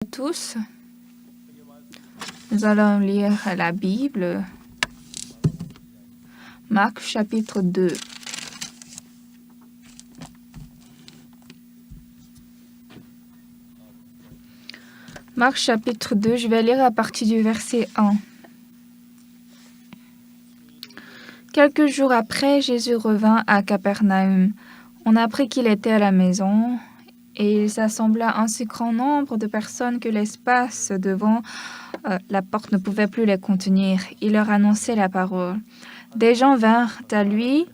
Tous, nous allons lire la Bible, Marc chapitre 2. Marc chapitre 2, je vais lire à partir du verset 1. Quelques jours après, Jésus revint à Capernaum. On apprit qu'il était à la maison, et il s'assembla un si grand nombre de personnes que l'espace devant la porte ne pouvait plus les contenir. Il leur annonçait la parole. Des gens vinrent à lui,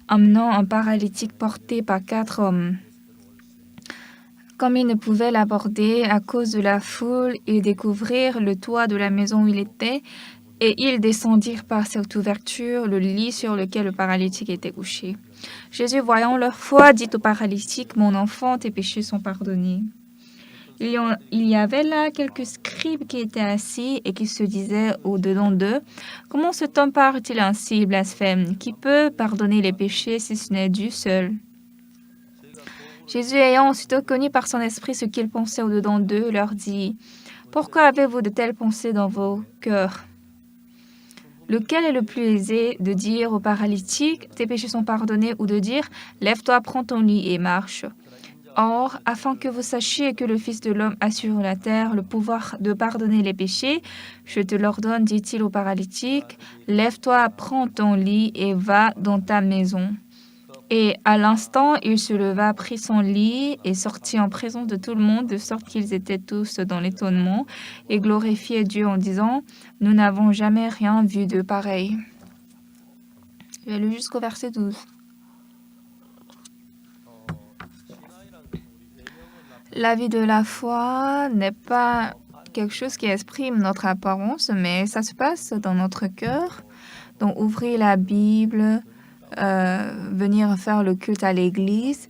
emmenant un paralytique porté par 4 hommes. Comme ils ne pouvaient l'aborder à cause de la foule, ils découvrirent le toit de la maison où il était, et ils descendirent par cette ouverture le lit sur lequel le paralytique était couché. Jésus, voyant leur foi, dit au paralytique, « Mon enfant, tes péchés sont pardonnés. » Il y avait là quelques scribes qui étaient assis et qui se disaient au-dedans d'eux, « Comment cet homme parle-t-il ainsi, blasphème? Qui peut pardonner les péchés si ce n'est Dieu seul ?» Jésus, ayant aussitôt connu par son esprit ce qu'ils pensaient au-dedans d'eux, leur dit, « Pourquoi avez-vous de telles pensées dans vos cœurs? Lequel est le plus aisé de dire au paralytique, « Tes péchés sont pardonnés » ou de dire, « Lève-toi, prends ton lit et marche » ? Or, afin que vous sachiez que le Fils de l'homme a sur la terre le pouvoir de pardonner les péchés, je te l'ordonne, dit-il au paralytique, « Lève-toi, prends ton lit et va dans ta maison. » Et à l'instant, il se leva, prit son lit et sortit en présence de tout le monde, de sorte qu'ils étaient tous dans l'étonnement et glorifiaient Dieu en disant, « Nous n'avons jamais rien vu de pareil. » Je vais lire jusqu'au verset 12. La vie de la foi n'est pas quelque chose qui exprime notre apparence, mais ça se passe dans notre cœur. Donc, ouvrir la Bible, venir faire le culte à l'église,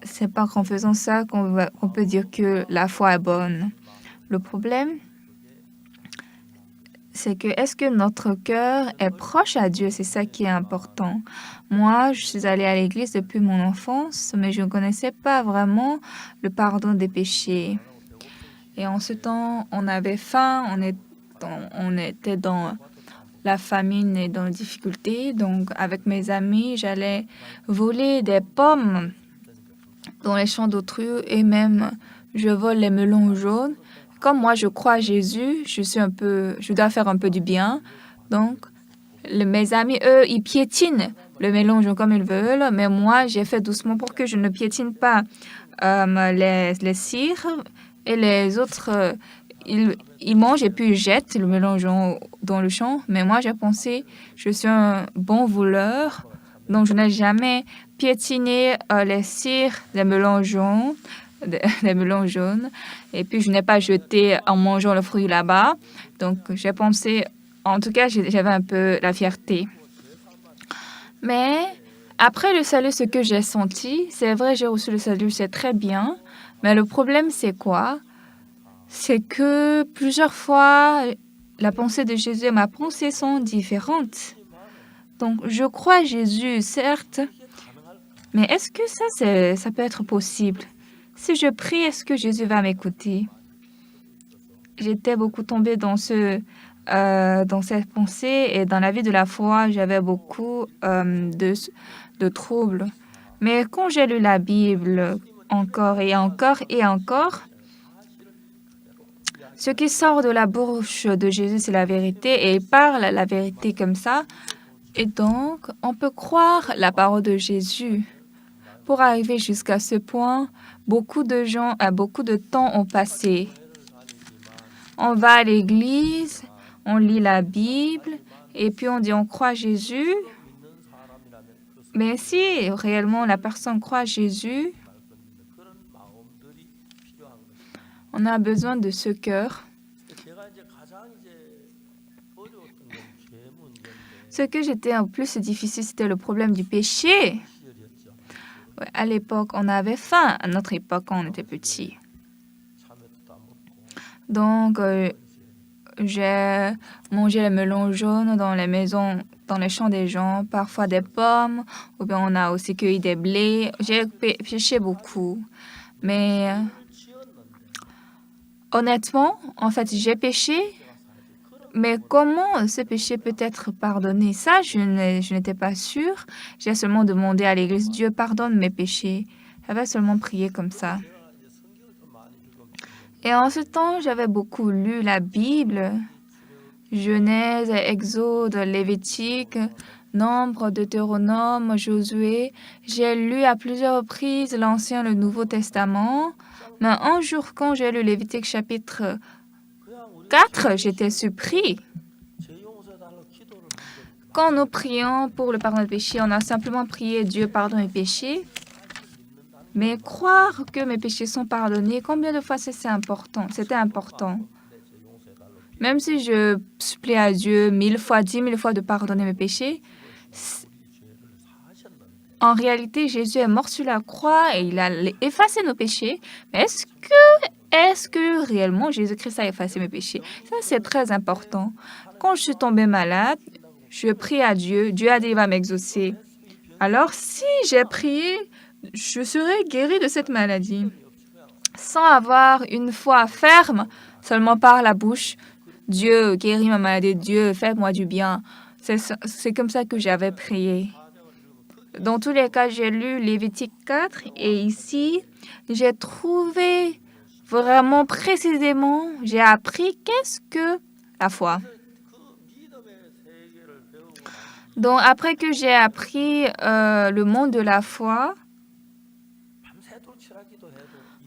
c'est pas qu'en faisant ça qu'on peut dire que la foi est bonne. Le problème, c'est que est-ce que notre cœur est proche à Dieu? C'est ça qui est important. Moi, je suis allée à l'église depuis mon enfance, mais je ne connaissais pas vraiment le pardon des péchés. Et en ce temps, on avait faim, on était dans la famine et dans la difficulté. Donc, avec mes amis, j'allais voler des pommes dans les champs d'autrui et même je vole les melons jaunes. Comme moi, je crois à Jésus, je dois faire un peu du bien. Donc, mes amis, eux, ils piétinent le melon jaune comme ils veulent, mais moi, j'ai fait doucement pour que je ne piétine pas les cires et les autres, ils mangent et puis ils jettent le melon jaune dans le champ. Mais moi, j'ai pensé, je suis un bon voleur, donc je n'ai jamais piétiné les cires des melons jaunes. Des melons jaunes. Et puis, je n'ai pas jeté en mangeant le fruit là-bas. Donc, j'ai pensé, en tout cas, j'avais un peu la fierté. Mais après le salut, ce que j'ai senti, c'est vrai, j'ai reçu le salut, c'est très bien. Mais le problème, c'est quoi? C'est que plusieurs fois, la pensée de Jésus et ma pensée sont différentes. Donc, je crois à Jésus, certes, mais est-ce que ça peut être possible? Si je prie, est-ce que Jésus va m'écouter? J'étais beaucoup tombée dans cette pensée et dans la vie de la foi, j'avais beaucoup de troubles. Mais quand j'ai lu la Bible encore et encore et encore, ce qui sort de la bouche de Jésus, c'est la vérité et il parle la vérité comme ça. Et donc, on peut croire la parole de Jésus. Pour arriver jusqu'à ce point, beaucoup de temps ont passé. On va à l'église, on lit la Bible, et puis on dit on croit à Jésus. Mais si réellement la personne croit à Jésus, on a besoin de ce cœur. Ce que j'étais en plus difficile, c'était le problème du péché. Ouais, à l'époque, on avait faim, à notre époque, quand on était petit. Donc, j'ai mangé les melons jaunes dans les maisons, dans les champs des gens, parfois des pommes, ou bien on a aussi cueilli des blés. J'ai péché beaucoup. Mais Honnêtement, en fait, j'ai péché, mais comment ce péché peut être pardonné? Ça, je n'étais pas sûre. J'ai seulement demandé à l'Église, Dieu pardonne mes péchés. J'avais seulement prié comme ça. Et en ce temps, j'avais beaucoup lu la Bible, Genèse, Exode, Lévitique, Nombre, Deutéronome, Josué. J'ai lu à plusieurs reprises l'Ancien et le Nouveau Testament. Mais un jour, quand j'ai lu Lévitique chapitre 4, j'étais surpris. Quand nous prions pour le pardon des péchés, on a simplement prié Dieu pardonne mes péchés. Mais croire que mes péchés sont pardonnés, combien de fois c'était important. Même si je supplie à Dieu 1000 fois, 10 000 fois de pardonner mes péchés, en réalité, Jésus est mort sur la croix et il a effacé nos péchés. Mais est-ce que réellement Jésus-Christ a effacé mes péchés? Ça, c'est très important. Quand je suis tombée malade, je prie à Dieu. Dieu a dit qu'il va m'exaucer. Alors, si j'ai prié, je serai guérie de cette maladie. Sans avoir une foi ferme, seulement par la bouche, Dieu guérit ma maladie, Dieu fais-moi du bien. C'est comme ça que j'avais prié. Dans tous les cas, j'ai lu Lévitique 4 et ici, j'ai trouvé vraiment précisément, j'ai appris qu'est-ce que la foi. Donc, après que j'ai appris le monde de la foi,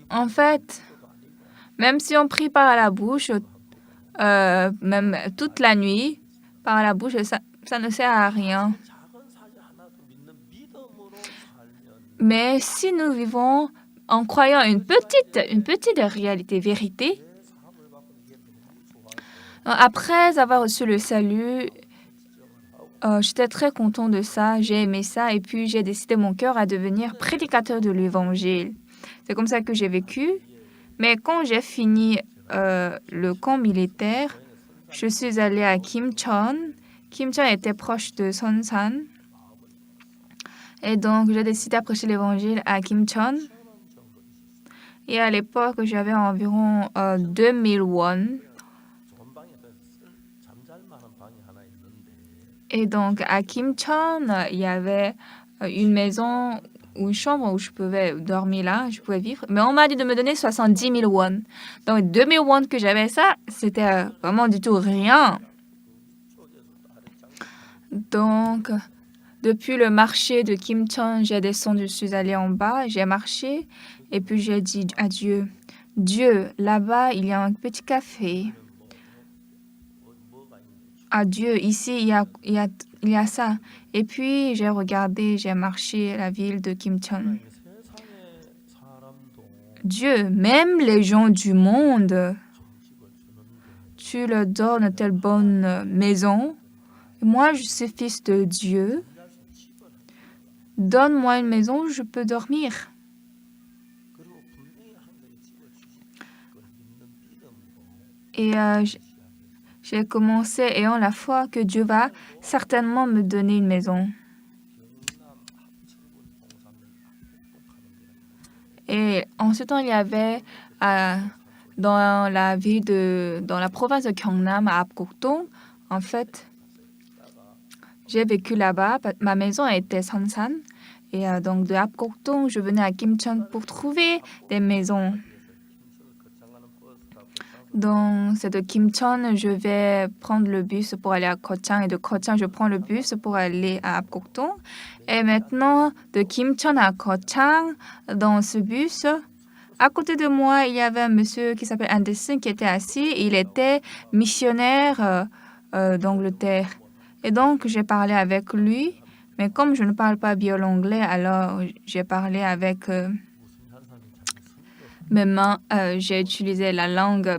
en fait, même si on prie par la bouche, même toute la nuit, par la bouche, ça ne sert à rien. Mais si nous vivons en croyant une petite réalité, vérité, après avoir reçu le salut, j'étais très content de ça, j'ai aimé ça et puis j'ai décidé mon cœur à devenir prédicateur de l'Évangile. C'est comme ça que j'ai vécu. Mais quand j'ai fini le camp militaire, je suis allée à Kimcheon. Kimcheon était proche de Sonsan. Et donc, j'ai décidé de prêcher l'Évangile à Kimcheon. Et à l'époque, j'avais environ 2000 won. Et donc, à Kimcheon, il y avait une maison ou une chambre où je pouvais dormir là, je pouvais vivre. Mais on m'a dit de me donner 70 000 won. Donc, 2 000 won que j'avais, ça, c'était vraiment du tout rien. Donc, depuis le marché de Kimcheon, j'ai descendu, je suis allée en bas, j'ai marché et puis j'ai dit à Dieu, Dieu, là-bas, il y a un petit café. À Dieu, ici, il y a ça. Et puis, j'ai regardé, j'ai marché la ville de Kimcheon. Dieu, même les gens du monde, tu leur donnes telle bonne maison. Moi, je suis fils de Dieu. Donne-moi une maison où je peux dormir. Et j'ai commencé ayant la foi que Dieu va certainement me donner une maison. Et en ce temps, il y avait dans la province de Gyeongnam, à Apgokdong, en fait, j'ai vécu là-bas. Ma maison était Sonsan. Et donc, de Apgokdong, je venais à Kimcheon pour trouver des maisons. Donc, c'est de Kimcheon, je vais prendre le bus pour aller à Kochang. Et de Kochang, je prends le bus pour aller à Apgokdong. Et maintenant, de Kimcheon à Kochang, dans ce bus, à côté de moi, il y avait un monsieur qui s'appelle Anderson qui était assis. Il était missionnaire d'Angleterre. Et donc, j'ai parlé avec lui. Mais comme je ne parle pas bien l'anglais, alors j'ai parlé avec mes mains. J'ai utilisé la langue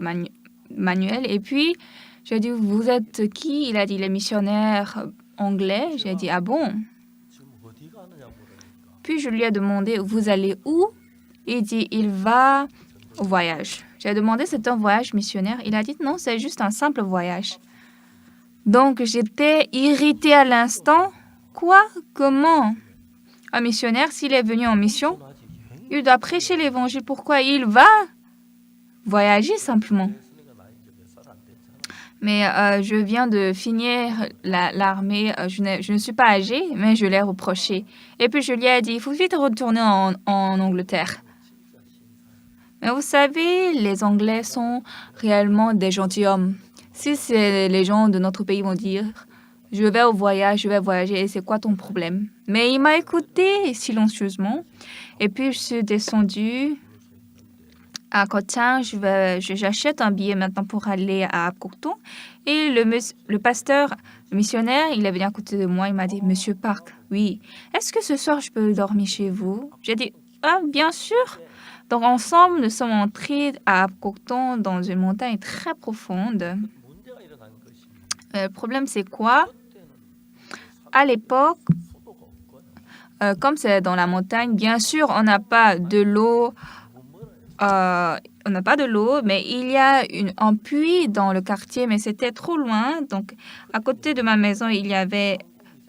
manuelle. Et puis, j'ai dit, vous êtes qui? Il a dit, les missionnaires anglais. J'ai dit, ah bon? Puis, je lui ai demandé, vous allez où? Il dit, il va au voyage. J'ai demandé, c'est un voyage missionnaire? Il a dit, non, c'est juste un simple voyage. Donc, j'étais irritée à l'instant. Quoi? Comment? Un missionnaire, s'il est venu en mission, il doit prêcher l'évangile. Pourquoi il va voyager simplement. Mais je viens de finir l'armée. Je ne suis pas âgée, mais je l'ai reproché. Et puis je lui ai dit, il faut vite retourner en Angleterre. Mais vous savez, les Anglais sont réellement des gentilshommes. Si c'est les gens de notre pays vont dire, je vais au voyage, je vais voyager, et c'est quoi ton problème? Mais il m'a écouté silencieusement. Et puis je suis descendue à Kotin. J'achète un billet maintenant pour aller à Cocteau. Et le pasteur, le missionnaire, il est venu à côté de moi. Il m'a dit, Monsieur Park, oui, est-ce que ce soir je peux dormir chez vous? J'ai dit, ah, bien sûr. Donc ensemble, nous sommes entrés à Cocteau dans une montagne très profonde. Le problème, c'est quoi? À l'époque, comme c'est dans la montagne, bien sûr, on n'a pas de l'eau. Mais il y a un puits dans le quartier, mais c'était trop loin. Donc, à côté de ma maison, il y avait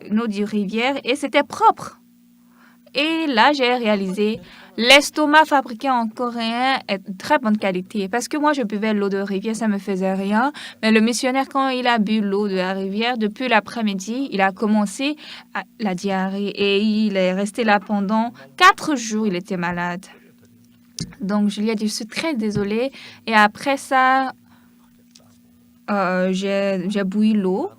une eau de rivière et c'était propre. Et là, j'ai réalisé, l'estomac fabriqué en coréen est de très bonne qualité. Parce que moi, je buvais l'eau de rivière, ça me faisait rien. Mais le missionnaire, quand il a bu l'eau de la rivière, depuis l'après-midi, il a commencé la diarrhée. Et il est resté là pendant 4 jours, il était malade. Donc, je lui ai dit, je suis très désolée. Et après ça, j'ai bouilli l'eau.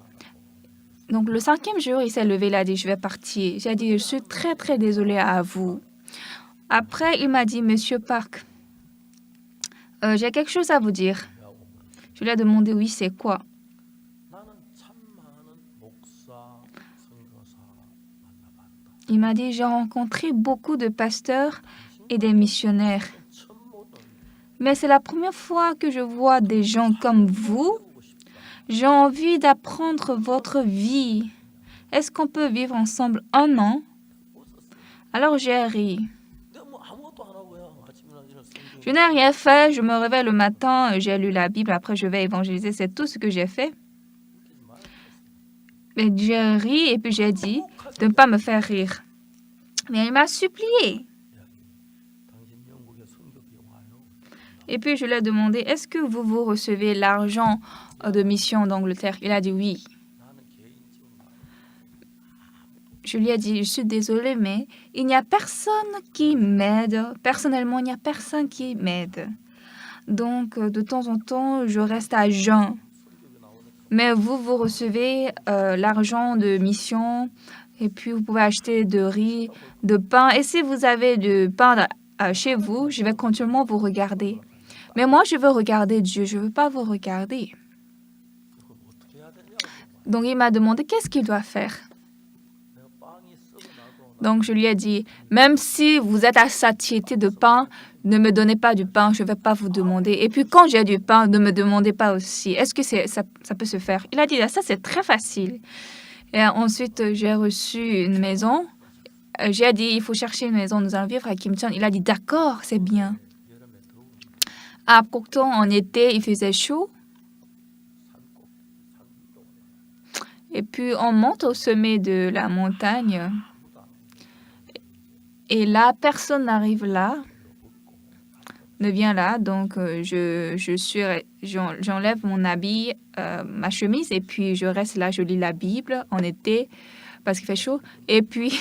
Donc, le 5e jour, il s'est levé, il a dit, je vais partir. J'ai dit, je suis très, très désolée à vous. Après, il m'a dit, Monsieur Park, j'ai quelque chose à vous dire. Je lui ai demandé, oui, c'est quoi? Il m'a dit, j'ai rencontré beaucoup de pasteurs et des missionnaires. Mais c'est la première fois que je vois des gens comme vous. J'ai envie d'apprendre votre vie. Est-ce qu'on peut vivre ensemble 1 an? Alors j'ai ri. Je n'ai rien fait. Je me réveille le matin, j'ai lu la Bible, après je vais évangéliser. C'est tout ce que j'ai fait. Mais j'ai ri et puis j'ai dit de ne pas me faire rire. Mais il m'a supplié. Et puis je lui ai demandé, est-ce que vous recevez l'argent de mission d'Angleterre? Il a dit oui. Je lui ai dit, je suis désolée, mais il n'y a personne qui m'aide. Personnellement, il n'y a personne qui m'aide. Donc, de temps en temps, je reste à jeun. Mais vous recevez l'argent de mission et puis vous pouvez acheter de riz, de pain. Et si vous avez du pain chez vous, je vais continuellement vous regarder. Mais moi, je veux regarder Dieu. Je ne veux pas vous regarder. Donc, il m'a demandé qu'est-ce qu'il doit faire. Donc, je lui ai dit, même si vous êtes à satiété de pain, ne me donnez pas du pain, je ne vais pas vous demander. Et puis, quand j'ai du pain, ne me demandez pas aussi. Est-ce que ça peut se faire? Il a dit, ça, c'est très facile. Et ensuite, j'ai reçu une maison. J'ai dit, il faut chercher une maison, nous allons vivre à Kim Cheon. Il a dit, d'accord, c'est bien. À Cocteau, en été, il faisait chaud. Et puis, on monte au sommet de la montagne. Et là, personne n'arrive là, ne vient là. Donc, j'enlève mon habit, ma chemise, et puis je reste là, je lis la Bible en été parce qu'il fait chaud. Et puis,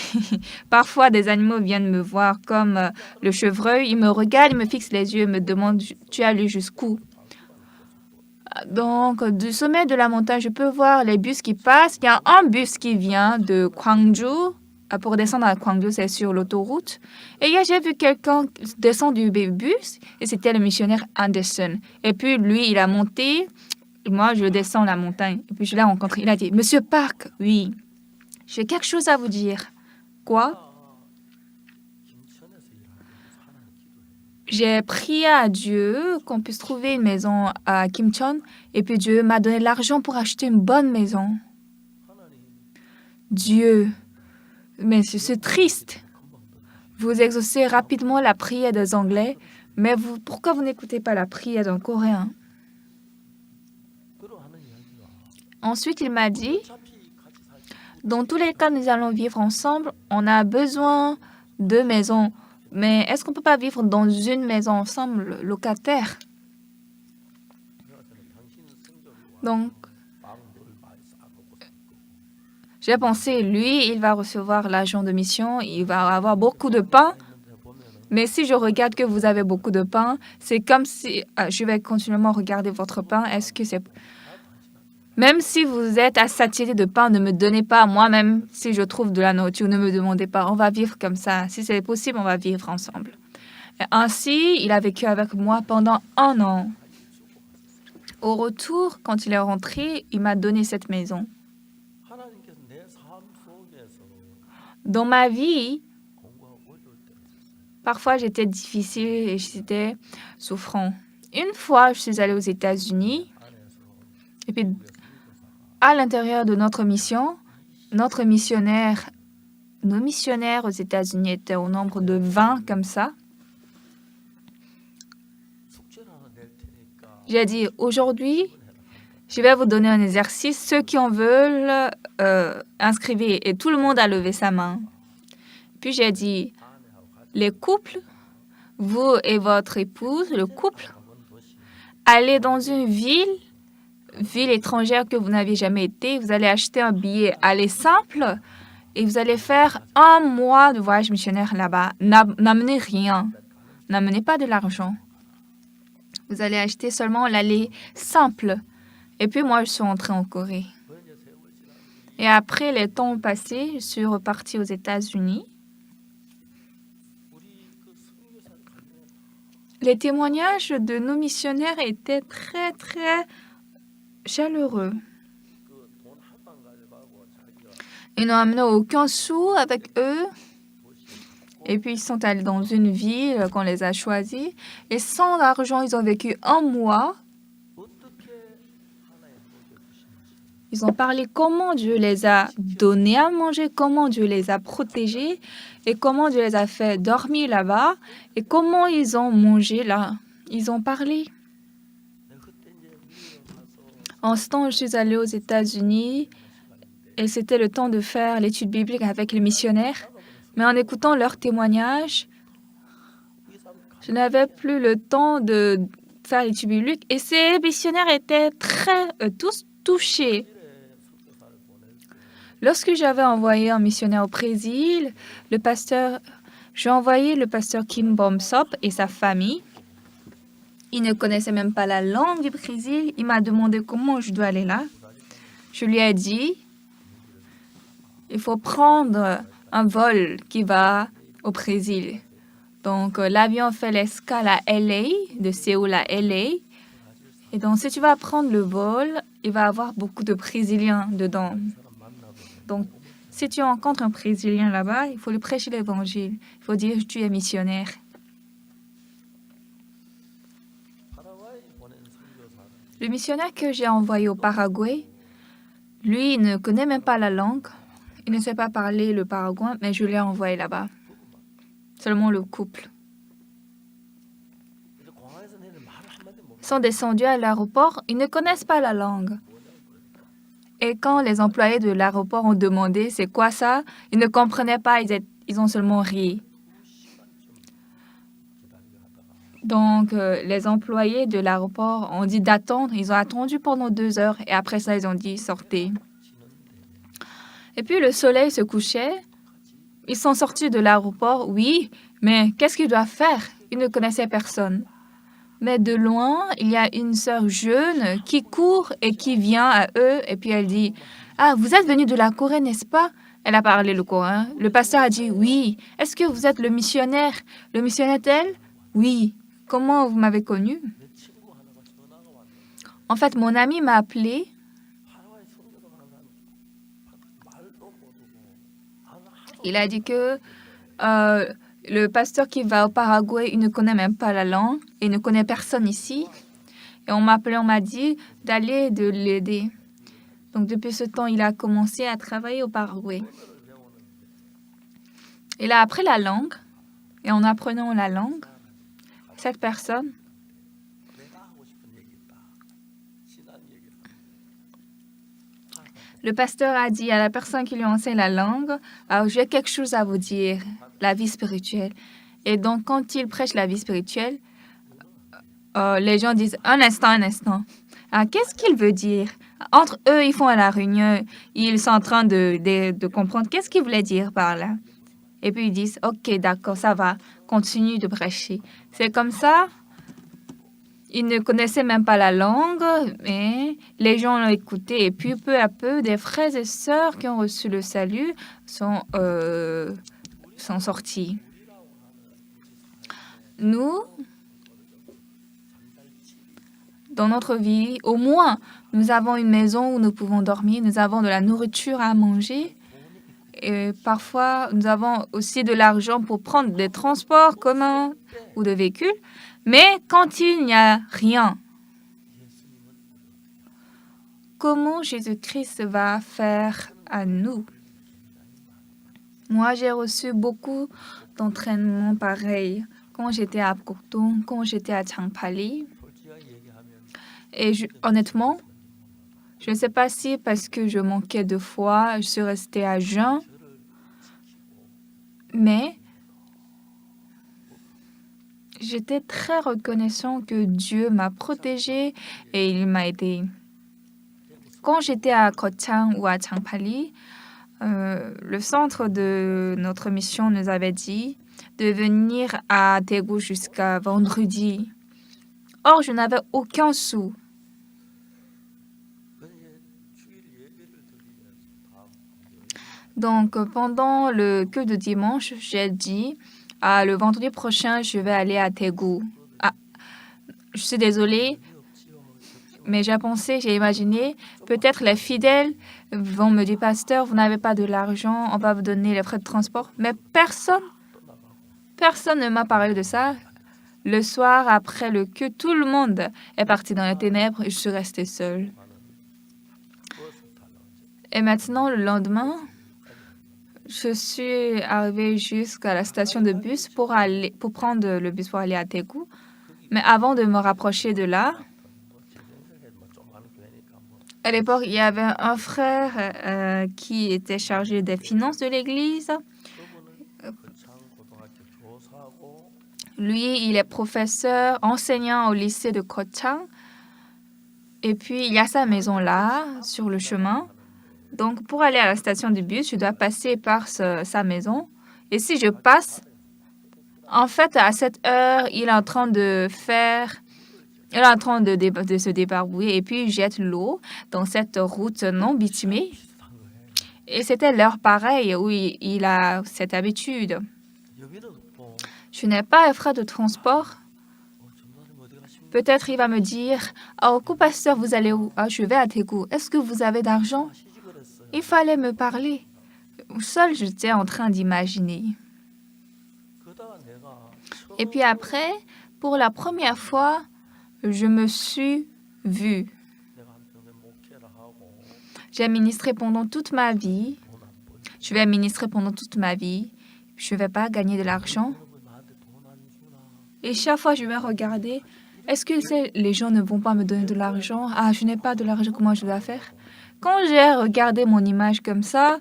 parfois, des animaux viennent me voir comme le chevreuil. Il me regarde, il me fixe les yeux et me demande, tu as lu jusqu'où? Donc, du sommet de la montagne, je peux voir les bus qui passent. Il y a un bus qui vient de Gwangju. Pour descendre à Gwangju, c'est sur l'autoroute. Et hier, j'ai vu quelqu'un descendre du bus et c'était le missionnaire Anderson. Et puis, lui, il a monté. Et moi, je descends la montagne. Et puis, je l'ai rencontré. Il a dit, Monsieur Park, oui, j'ai quelque chose à vous dire. Quoi? J'ai prié à Dieu qu'on puisse trouver une maison à Kim Cheon. Et puis, Dieu m'a donné l'argent pour acheter une bonne maison. Dieu... Mais c'est triste. Vous exaucez rapidement la prière des Anglais, mais pourquoi vous n'écoutez pas la prière d'un Coréen? Ensuite, il m'a dit, dans tous les cas, nous allons vivre ensemble. On a besoin de maisons. Mais est-ce qu'on ne peut pas vivre dans une maison ensemble, locataire? Donc, j'ai pensé, lui, il va recevoir l'argent de mission, il va avoir beaucoup de pain. Mais si je regarde que vous avez beaucoup de pain, c'est comme si je vais continuellement regarder votre pain. Est-ce que c'est... Même si vous êtes à satiété de pain, ne me donnez pas. Moi-même, si je trouve de la nourriture, ne me demandez pas. On va vivre comme ça. Si c'est possible, on va vivre ensemble. Et ainsi, il a vécu avec moi pendant 1 an. Au retour, quand il est rentré, il m'a donné cette maison. Dans ma vie, parfois j'étais difficile et j'étais souffrant. Une fois, je suis allée aux États-Unis et puis à l'intérieur de notre mission, nos missionnaires aux États-Unis étaient au nombre de 20 comme ça. J'ai dit, aujourd'hui, je vais vous donner un exercice. Ceux qui en veulent, inscrivez. Et tout le monde a levé sa main. Puis j'ai dit, les couples, vous et votre épouse, le couple, allez dans une ville étrangère que vous n'avez jamais été. Vous allez acheter un billet aller simple et vous allez faire 1 mois de voyage missionnaire là-bas. N'amenez rien. N'amenez pas de l'argent. Vous allez acheter seulement l'aller simple. Et puis moi, je suis entrée en Corée. Et après, les temps passés, je suis repartie aux États-Unis. Les témoignages de nos missionnaires étaient très, très chaleureux. Ils n'ont amené aucun sou avec eux. Et puis, ils sont allés dans une ville qu'on les a choisis. Et sans argent, ils ont vécu 1 mois. Ils ont parlé comment Dieu les a donnés à manger, comment Dieu les a protégés et comment Dieu les a fait dormir là-bas et comment ils ont mangé là. Ils ont parlé. En ce temps, je suis allée aux États-Unis et c'était le temps de faire l'étude biblique avec les missionnaires. Mais en écoutant leurs témoignages, je n'avais plus le temps de faire l'étude biblique et ces missionnaires étaient tous touchés. Lorsque j'avais envoyé un missionnaire au Brésil, j'ai envoyé le pasteur Kim Bomsop et sa famille. Il ne connaissait même pas la langue du Brésil. Il m'a demandé comment je dois aller là. Je lui ai dit, il faut prendre un vol qui va au Brésil. Donc, l'avion fait l'escale à LA, de Séoul à LA. Et donc, si tu vas prendre le vol, il va y avoir beaucoup de Brésiliens dedans. Donc, si tu rencontres un Brésilien là-bas, il faut lui prêcher l'Évangile. Il faut dire que tu es missionnaire. Le missionnaire que j'ai envoyé au Paraguay, lui, il ne connaît même pas la langue. Il ne sait pas parler le paraguayen, mais je l'ai envoyé là-bas. Seulement le couple. Ils sont descendus à l'aéroport. Ils ne connaissent pas la langue. Et quand les employés de l'aéroport ont demandé « c'est quoi ça ?», ils ne comprenaient pas, ils ont seulement ri. Donc, les employés de l'aéroport ont dit d'attendre. Ils ont attendu pendant 2 heures et après ça, ils ont dit « sortez ». Et puis, le soleil se couchait. Ils sont sortis de l'aéroport, oui, mais qu'est-ce qu'ils doivent faire? Ils ne connaissaient personne. Mais de loin, il y a une sœur jeune qui court et qui vient à eux. Et puis elle dit, « Ah, vous êtes venu de la Corée, n'est-ce pas ?» Elle a parlé le coréen. Le pasteur a dit, « Oui. Est-ce que vous êtes le missionnaire? » Le missionnaire est-elle? « Oui. Comment vous m'avez connu? » En fait, mon ami m'a appelé. Il a dit que le pasteur qui va au Paraguay, il ne connaît même pas la langue et il ne connaît personne ici. Et on m'a appelé, on m'a dit de l'aider. Donc, depuis ce temps, il a commencé à travailler au Paraguay. Il a appris la langue. Et en apprenant la langue, cette personne le pasteur a dit à la personne qui lui enseigne la langue, « J'ai quelque chose à vous dire, la vie spirituelle. » Et donc, quand il prêche la vie spirituelle, les gens disent, un instant. Ah, qu'est-ce qu'il veut dire? Entre eux, ils font la réunion. Ils sont en train de comprendre qu'est-ce qu'il voulait dire par là. Et puis ils disent, OK, d'accord, ça va. Continue de prêcher. C'est comme ça. Ils ne connaissaient même pas la langue, mais les gens l'ont écouté. Et puis, peu à peu, des frères et sœurs qui ont reçu le salut sont sortis. Nous, dans notre vie, au moins, nous avons une maison où nous pouvons dormir, nous avons de la nourriture à manger. Et parfois, nous avons aussi de l'argent pour prendre des transports communs ou des véhicules. Mais quand il n'y a rien, comment Jésus-Christ va faire à nous? Moi, j'ai reçu beaucoup d'entraînements pareils quand j'étais à Kokdong, quand j'étais à Changpali. Et honnêtement, je ne sais pas si parce que je manquais de foi, je suis restée à jeun, mais j'étais très reconnaissant que Dieu m'a protégée et il m'a aidé. Quand j'étais à Koh Chang ou à Changpali, le centre de notre mission nous avait dit de venir à Daegu jusqu'à vendredi. Or, je n'avais aucun sou. Donc, pendant le culte de dimanche, j'ai dit, le vendredi prochain, je vais aller à Daegu. Ah, je suis désolée, mais j'ai imaginé, peut-être les fidèles vont me dire, pasteur, vous n'avez pas de l'argent, on va vous donner les frais de transport. Mais personne ne m'a parlé de ça. Le soir, après le culte, tout le monde est parti dans les ténèbres et je suis restée seule. Et maintenant, le lendemain, je suis arrivée jusqu'à la station de bus pour prendre le bus pour aller à Daegu. Mais avant de me rapprocher de là, à l'époque, il y avait un frère qui était chargé des finances de l'église. Lui, il est professeur, enseignant au lycée de Koh Chang. Et puis, il y a sa maison là, sur le chemin. Donc, pour aller à la station du bus, je dois passer par sa maison. Et si je passe, en fait, à cette heure, il est en train de se débarbouiller et puis il jette l'eau dans cette route non bitumée. Et c'était l'heure pareille où il a cette habitude. Je n'ai pas un frais de transport. Peut-être il va me dire, « Oh, pasteur, vous allez où? Je vais à Daegu. Est-ce que vous avez d'argent? » Il fallait me parler. Seul, j'étais en train d'imaginer. Et puis après, pour la première fois, je me suis vue. J'ai ministré pendant toute ma vie. Je vais ministrer pendant toute ma vie. Je ne vais pas gagner de l'argent. Et chaque fois, je vais regarder, est-ce que les gens ne vont pas me donner de l'argent? Je n'ai pas de l'argent, comment je dois faire? Quand j'ai regardé mon image comme ça,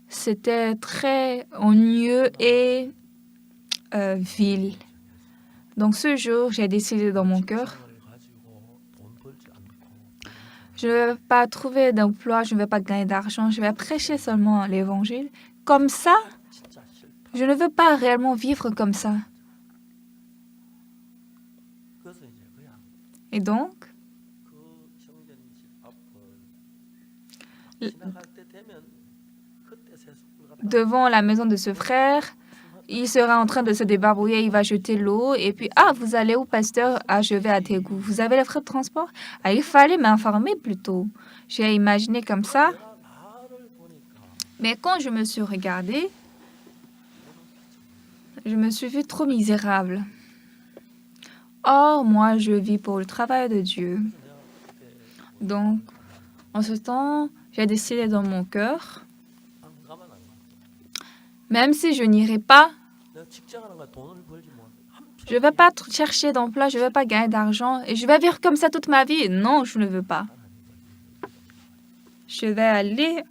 c'était très ennuyeux et vil. Donc ce jour, j'ai décidé dans mon cœur, je ne vais pas trouver d'emploi, je ne vais pas gagner d'argent, je vais prêcher seulement l'évangile. Comme ça, je ne veux pas réellement vivre comme ça. Et donc, devant la maison de ce frère, il sera en train de se débarbouiller, il va jeter l'eau et puis, vous allez où, pasteur? Je vais à Daegu. Vous avez les frais de transport? Il fallait m'informer plutôt. J'ai imaginé comme ça. Mais quand je me suis regardée, je me suis vue trop misérable. Or, moi, je vis pour le travail de Dieu. Donc, en ce temps, j'ai décidé dans mon cœur, même si je n'irai pas, je ne vais pas chercher d'emploi, je ne vais pas gagner d'argent et je vais vivre comme ça toute ma vie. Non, je ne veux pas. Je vais aller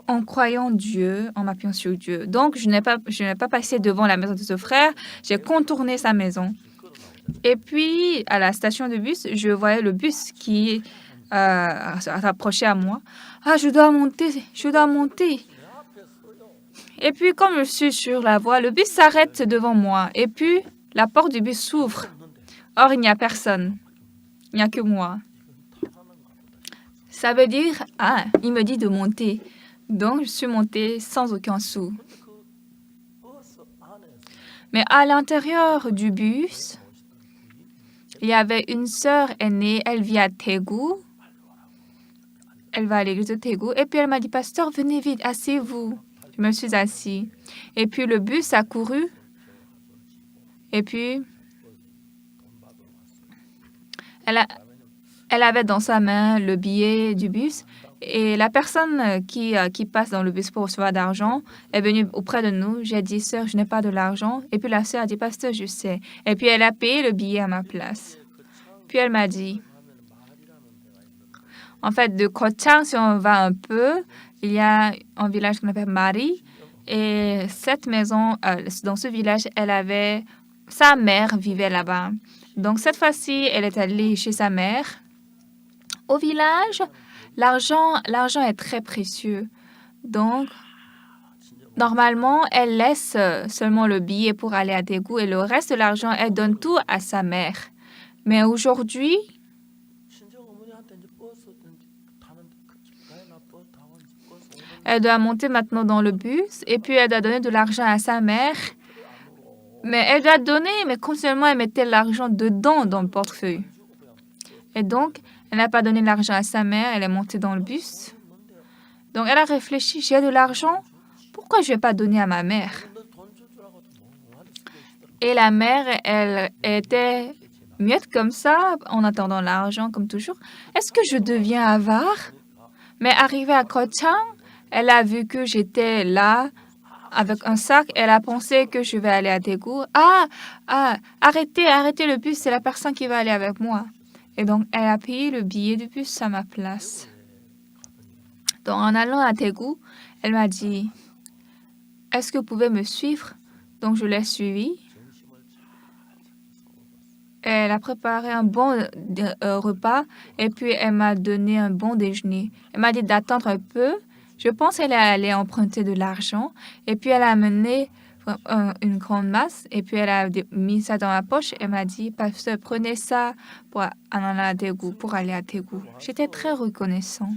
en croyant Dieu, en m'appuyant sur Dieu. Donc, je n'ai pas passé devant la maison de ce frère, j'ai contourné sa maison. Et puis, à la station de bus, je voyais le bus qui s'approchait à moi. Ah, je dois monter, je dois monter. Et puis, comme je suis sur la voie, le bus s'arrête devant moi. Et puis, la porte du bus s'ouvre. Or, il n'y a personne. Il n'y a que moi. Ça veut dire, ah, il me dit de monter. Donc, je suis montée sans aucun sou. Mais à l'intérieur du bus, il y avait une sœur aînée, elle vit à Daegu. Elle va à l'église de Daegu. Et puis, elle m'a dit, pasteur, venez vite, asseyez-vous. Je me suis assise. Et puis, le bus a couru. Et puis, elle avait dans sa main le billet du bus. Et la personne qui passe dans le bus pour recevoir d'argent est venue auprès de nous. J'ai dit, sœur, je n'ai pas de l'argent. Et puis, la sœur a dit, pasteur, je sais. Et puis, elle a payé le billet à ma place. Puis, elle m'a dit, en fait, de Kochang, si on va un peu, il y a un village qu'on appelle Mari. Et cette maison, dans ce village, sa mère vivait là-bas. Donc, cette fois-ci, elle est allée chez sa mère. Au village, l'argent est très précieux. Donc, normalement, elle laisse seulement le billet pour aller à Daegu et le reste de l'argent, elle donne tout à sa mère. Mais aujourd'hui, elle doit monter maintenant dans le bus et puis elle doit donner de l'argent à sa mère. Mais elle doit donner, mais continuellement, elle mettait l'argent dedans dans le portefeuille. Et donc, elle n'a pas donné l'argent à sa mère, elle est montée dans le bus. Donc, elle a réfléchi, j'ai de l'argent, pourquoi je ne vais pas donner à ma mère? Et la mère, elle était muette comme ça, en attendant l'argent, comme toujours. Est-ce que je deviens avare? Mais arrivée à Kochang, elle a vu que j'étais là avec un sac. Elle a pensé que je vais aller à Daegu. Arrêtez le bus, c'est la personne qui va aller avec moi. Et donc, elle a payé le billet du bus à ma place. Donc, en allant à Daegu, elle m'a dit, est-ce que vous pouvez me suivre? Donc, je l'ai suivie. Elle a préparé un bon repas et puis elle m'a donné un bon déjeuner. Elle m'a dit d'attendre un peu. Je pense qu'elle est allée emprunter de l'argent et puis elle a amené une grande masse et puis elle a mis ça dans ma poche. Elle m'a dit, pasteur, prenez ça pour aller à Daegu. J'étais très reconnaissant.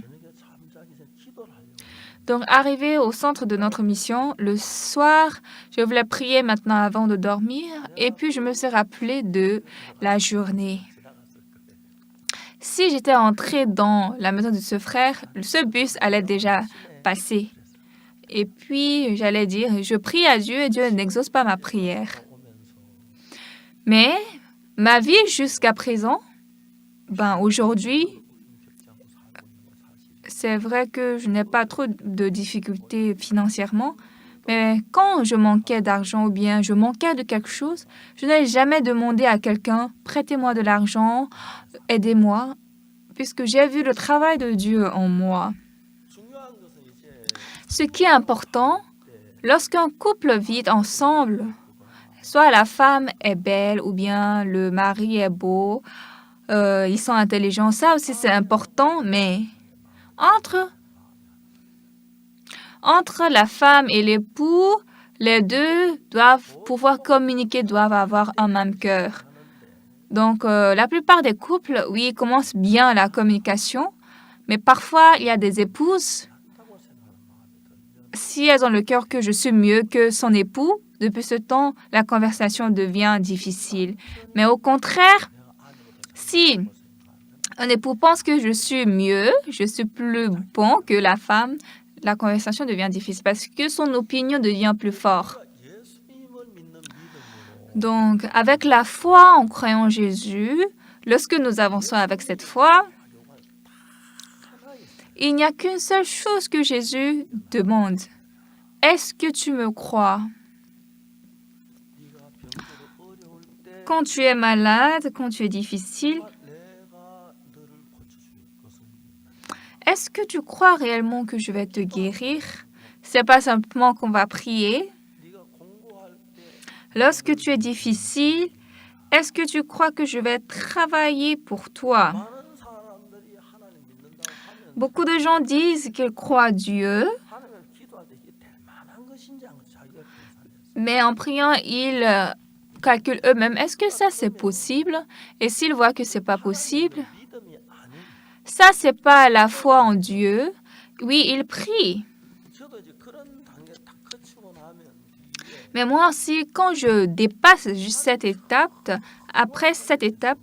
Donc, arrivé au centre de notre mission, le soir, je voulais prier maintenant avant de dormir et puis je me suis rappelé de la journée. Si j'étais entrée dans la maison de ce frère, ce bus allait déjà passer. Et puis, j'allais dire, je prie à Dieu et Dieu n'exauce pas ma prière. Mais ma vie jusqu'à présent, aujourd'hui, c'est vrai que je n'ai pas trop de difficultés financièrement, mais quand je manquais d'argent ou bien je manquais de quelque chose, je n'ai jamais demandé à quelqu'un, prêtez-moi de l'argent, aidez-moi, puisque j'ai vu le travail de Dieu en moi. Ce qui est important, lorsqu'un couple vit ensemble, soit la femme est belle ou bien le mari est beau, ils sont intelligents, ça aussi c'est important, mais entre la femme et l'époux, les deux doivent pouvoir communiquer, doivent avoir un même cœur. Donc, la plupart des couples, oui, commencent bien la communication, mais parfois, il y a des épouses, si elles ont le cœur que je suis mieux que son époux, depuis ce temps, la conversation devient difficile. Mais au contraire, si un époux pense que je suis mieux, je suis plus bon que la femme, la conversation devient difficile parce que son opinion devient plus forte. Donc, avec la foi en croyant en Jésus, lorsque nous avançons avec cette foi, il n'y a qu'une seule chose que Jésus demande. Est-ce que tu me crois? Quand tu es malade, quand tu es difficile, est-ce que tu crois réellement que je vais te guérir? C'est pas simplement qu'on va prier. Lorsque tu es difficile est-ce que tu crois que je vais travailler pour toi? 많은 사람들이 하나님 믿는다고 하면 Beaucoup de gens disent qu'ils croient Dieu, 하나님을 기도할 때 이게 될 만한 것인지 안 것인지 자기가 계산했어요. mais en priant, ils calculent eux-mêmes. Est-ce que ça, c'est possible? Et s'ils voient que c'est pas possible, 믿음이 아닌 ça, c'est pas la foi en Dieu. Oui, ils prient. 저도 이제 그런 단계 딱 거치고 나면 뒤에 Mais moi aussi, quand je dépasse juste cette étape, après cette étape,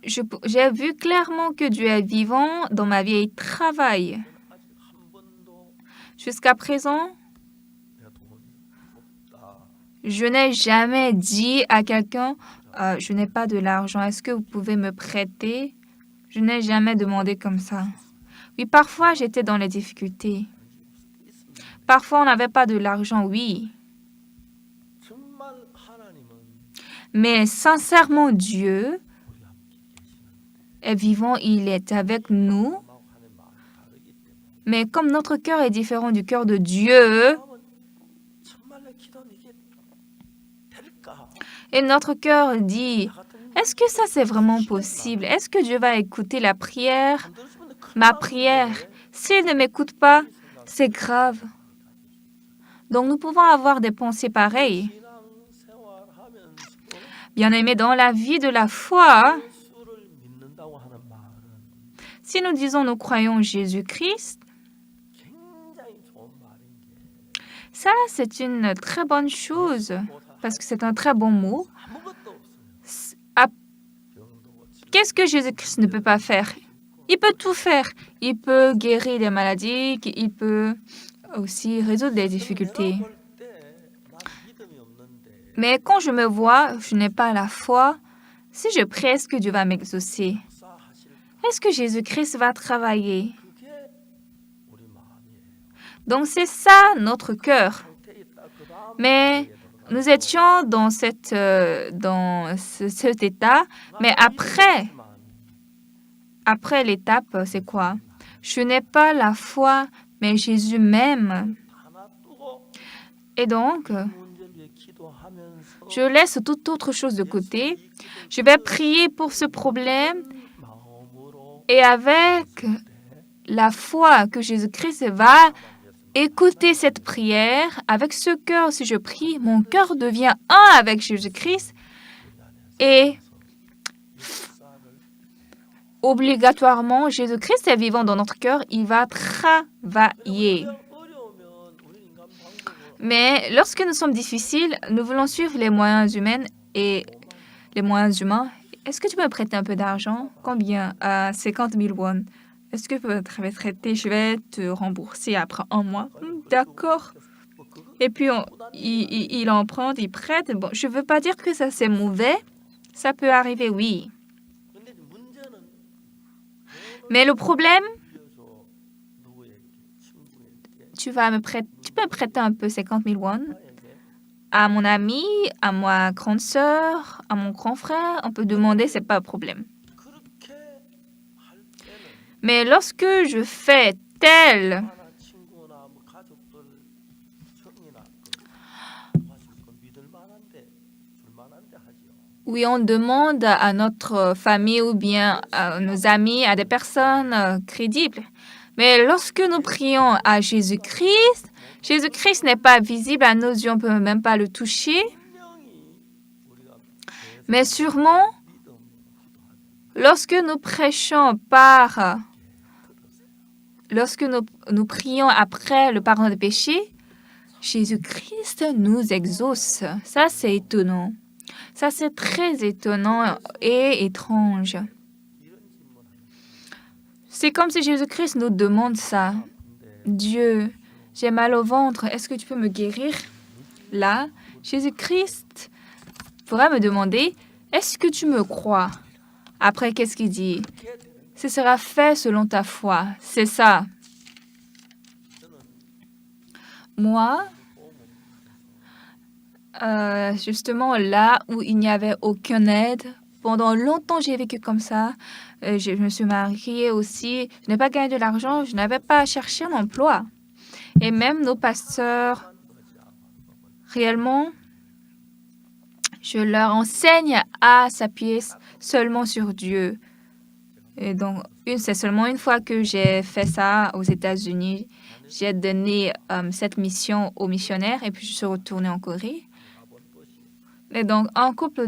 j'ai vu clairement que Dieu est vivant dans ma vie et il travaille. 아직 한 번도 Jusqu'à présent, 내가 돈이 없다. je n'ai jamais dit à quelqu'un, je n'ai pas de l'argent, est-ce que vous pouvez me prêter? Je n'ai jamais demandé comme ça. Oui, parfois j'étais dans les difficultés. Parfois on n'avait pas de l'argent, oui. 정말 하나님은 Mais sincèrement, Dieu 우리 함께 계시는데 est vivant, il est avec nous. 마음하고 하는 마음이 다르기 때문에 Mais comme notre cœur est différent du cœur de Dieu, 마음은 정말 내 기도하면 이게 될까? et notre cœur dit, 나 같은 est-ce que ça c'est vraiment possible? Est-ce que Dieu va écouter la prière, 안 들어주면 큰일 ma 나는데 prière? S'il ne m'écoute pas, c'est grave. Donc nous pouvons avoir des pensées pareilles. 신앙생활하면서 Bien-aimés, dans la vie de la foi, 예수를 믿는다고 하는 말은 si nous disons nous croyons Jésus-Christ, 굉장히 좋은 말인 게 ça c'est une très bonne chose, 못할 parce que c'est un très bon mot. 아무것도 없어요. Ah, 병도 고치고 qu'est-ce que Jésus-Christ ne peut pas faire? Il peut tout faire. Il peut guérir des maladies, il peut aussi résoudre des difficultés. 내가 볼때난 믿음이 없는데 Mais quand je me vois, je n'ai pas la foi. Si je prie, est-ce que Dieu va m'exaucer? 역사하실까? Est-ce que Jésus-Christ va travailler? 그게 우리 마음이에요. Donc c'est ça notre cœur. 상태에 있다. 그다음 Mais nous étions dans cet état. Mais après l'étape, c'est quoi? Je n'ai pas la foi, mais Jésus m'aime. 하나 두고 Et donc, 문제를 위해 기도하면서 je laisse toute autre chose de côté. Je vais prier pour ce problème 마음으로 et avec la foi que Jésus-Christ va écouter cette prière, avec ce cœur, si je prie, mon cœur devient un avec Jésus-Christ et obligatoirement, Jésus-Christ est vivant dans notre cœur, il va travailler. 어려우면 우리 인간 방법은 Mais lorsque nous sommes difficiles, nous voulons suivre les moyens humains et les moyens humains. Est-ce que tu peux me prêter un peu d'argent? Combien? 50 000 won. Est-ce que tu peux me prêter? Je vais te rembourser après un mois. D'accord. 뭐 그거 Et puis, il emprunte, il prête. Bon, je ne veux pas dire que ça, c'est mauvais. Ça peut arriver, oui. 근데 이제 문제는 Mais le problème, 빌려줘 누구에게 친구에게 tu peux me prêter un peu 50 000 won 나에게 à mon ami, à ma grande sœur, à mon grand frère. On peut demander, c'est pas un problème. 그렇게 할 때는 Mais lorsque je fais tel, 하나 친구나 뭐 가족들 형이나 도와줄 거 믿을 만한데 줄 만한데 하지요. oui, on demande à notre famille ou bien à nos amis, à des personnes crédibles. Mais lorsque nous prions à Jésus-Christ, Jésus-Christ n'est pas visible à nos yeux, on ne peut même pas le toucher. 분명히 우리가 Mais sûrement, 믿음으로 기도하면 lorsque nous prêchons lorsque nous prions après le pardon des péchés, Jésus-Christ nous exauce. Ça, c'est étonnant. Ça, c'est très étonnant et étrange. 이런 질문하는 C'est comme si Jésus-Christ nous demande ça. 근데 Dieu, j'ai mal au ventre, est-ce que tu peux me guérir? Là, Jésus-Christ pourrait me demander, est-ce que tu me crois? Après, qu'est-ce qu'il dit? 그렇게 되는 Ce sera fait selon ta foi. C'est ça. 저는 Moi, justement, là où il n'y avait aucune aide, pendant longtemps, j'ai vécu comme ça. Je me suis mariée aussi. Je n'ai pas gagné de l'argent. Je n'avais pas cherché un emploi. Et même nos pasteurs, réellement, Je leur enseigne à s'appuyer seulement sur Dieu. Et donc, c'est seulement une fois que j'ai fait ça aux États-Unis. J'ai donné cette mission aux missionnaires et puis je suis retournée en Corée. Et donc, les couples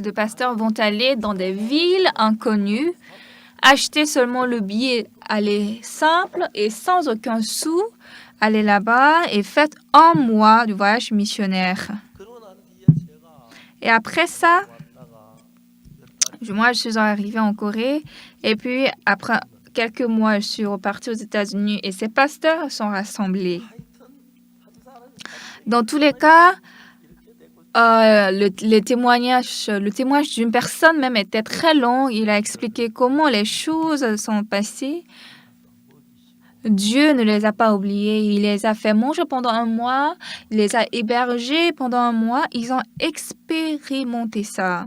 de pasteurs vont aller dans des villes inconnues, acheter seulement le billet, aller simple et sans aucun sou, aller là-bas et faire un mois de voyage missionnaire. Et après ça, moi, je suis arrivée en Corée et puis après quelques mois, je suis repartie aux États-Unis et ces pasteurs sont rassemblés. Dans tous les cas, le témoignage d'une personne même était très long. Il a expliqué comment les choses sont passées. Dieu ne les a pas oubliés. Il les a fait manger pendant un mois. Il les a hébergés pendant un mois. Ils ont expérimenté ça.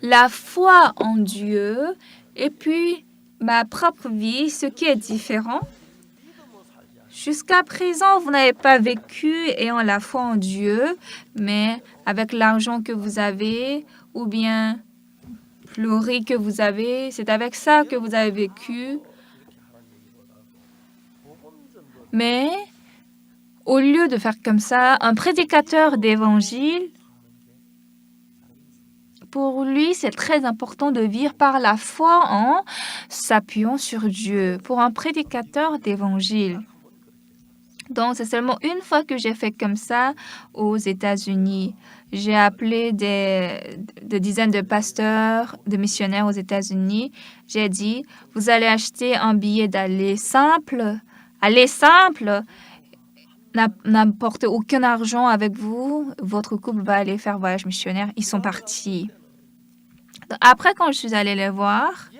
La foi en Dieu et puis ma propre vie, ce qui est différent. Jusqu'à présent, vous n'avez pas vécu ayant la foi en Dieu, mais avec l'argent que vous avez ou bien le riz que vous avez, c'est avec ça que vous avez vécu. Mais au lieu de faire comme ça, un prédicateur d'évangile, pour lui, c'est très important de vivre par la foi en s'appuyant sur Dieu. Pour un prédicateur d'évangile. Donc, c'est seulement une fois que j'ai fait comme ça aux États-Unis. J'ai appelé des dizaines de pasteurs, de missionnaires aux États-Unis. J'ai dit, vous allez acheter un billet d'aller simple. Aller simple. N'apportez aucun argent avec vous. Votre couple va aller faire voyage missionnaire. Ils sont partis. Après, quand je suis allée les voir,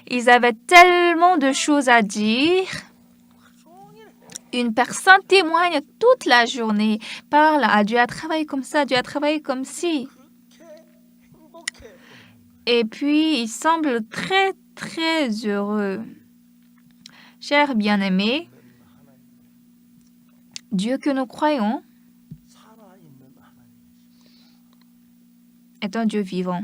ils avaient tellement de choses à dire. Une personne témoigne toute la journée, parle à Dieu a travaillé comme ça, Dieu a travaillé comme ci. Et puis, il semble très, très heureux. Chers bien-aimés, Dieu que nous croyons est un Dieu vivant.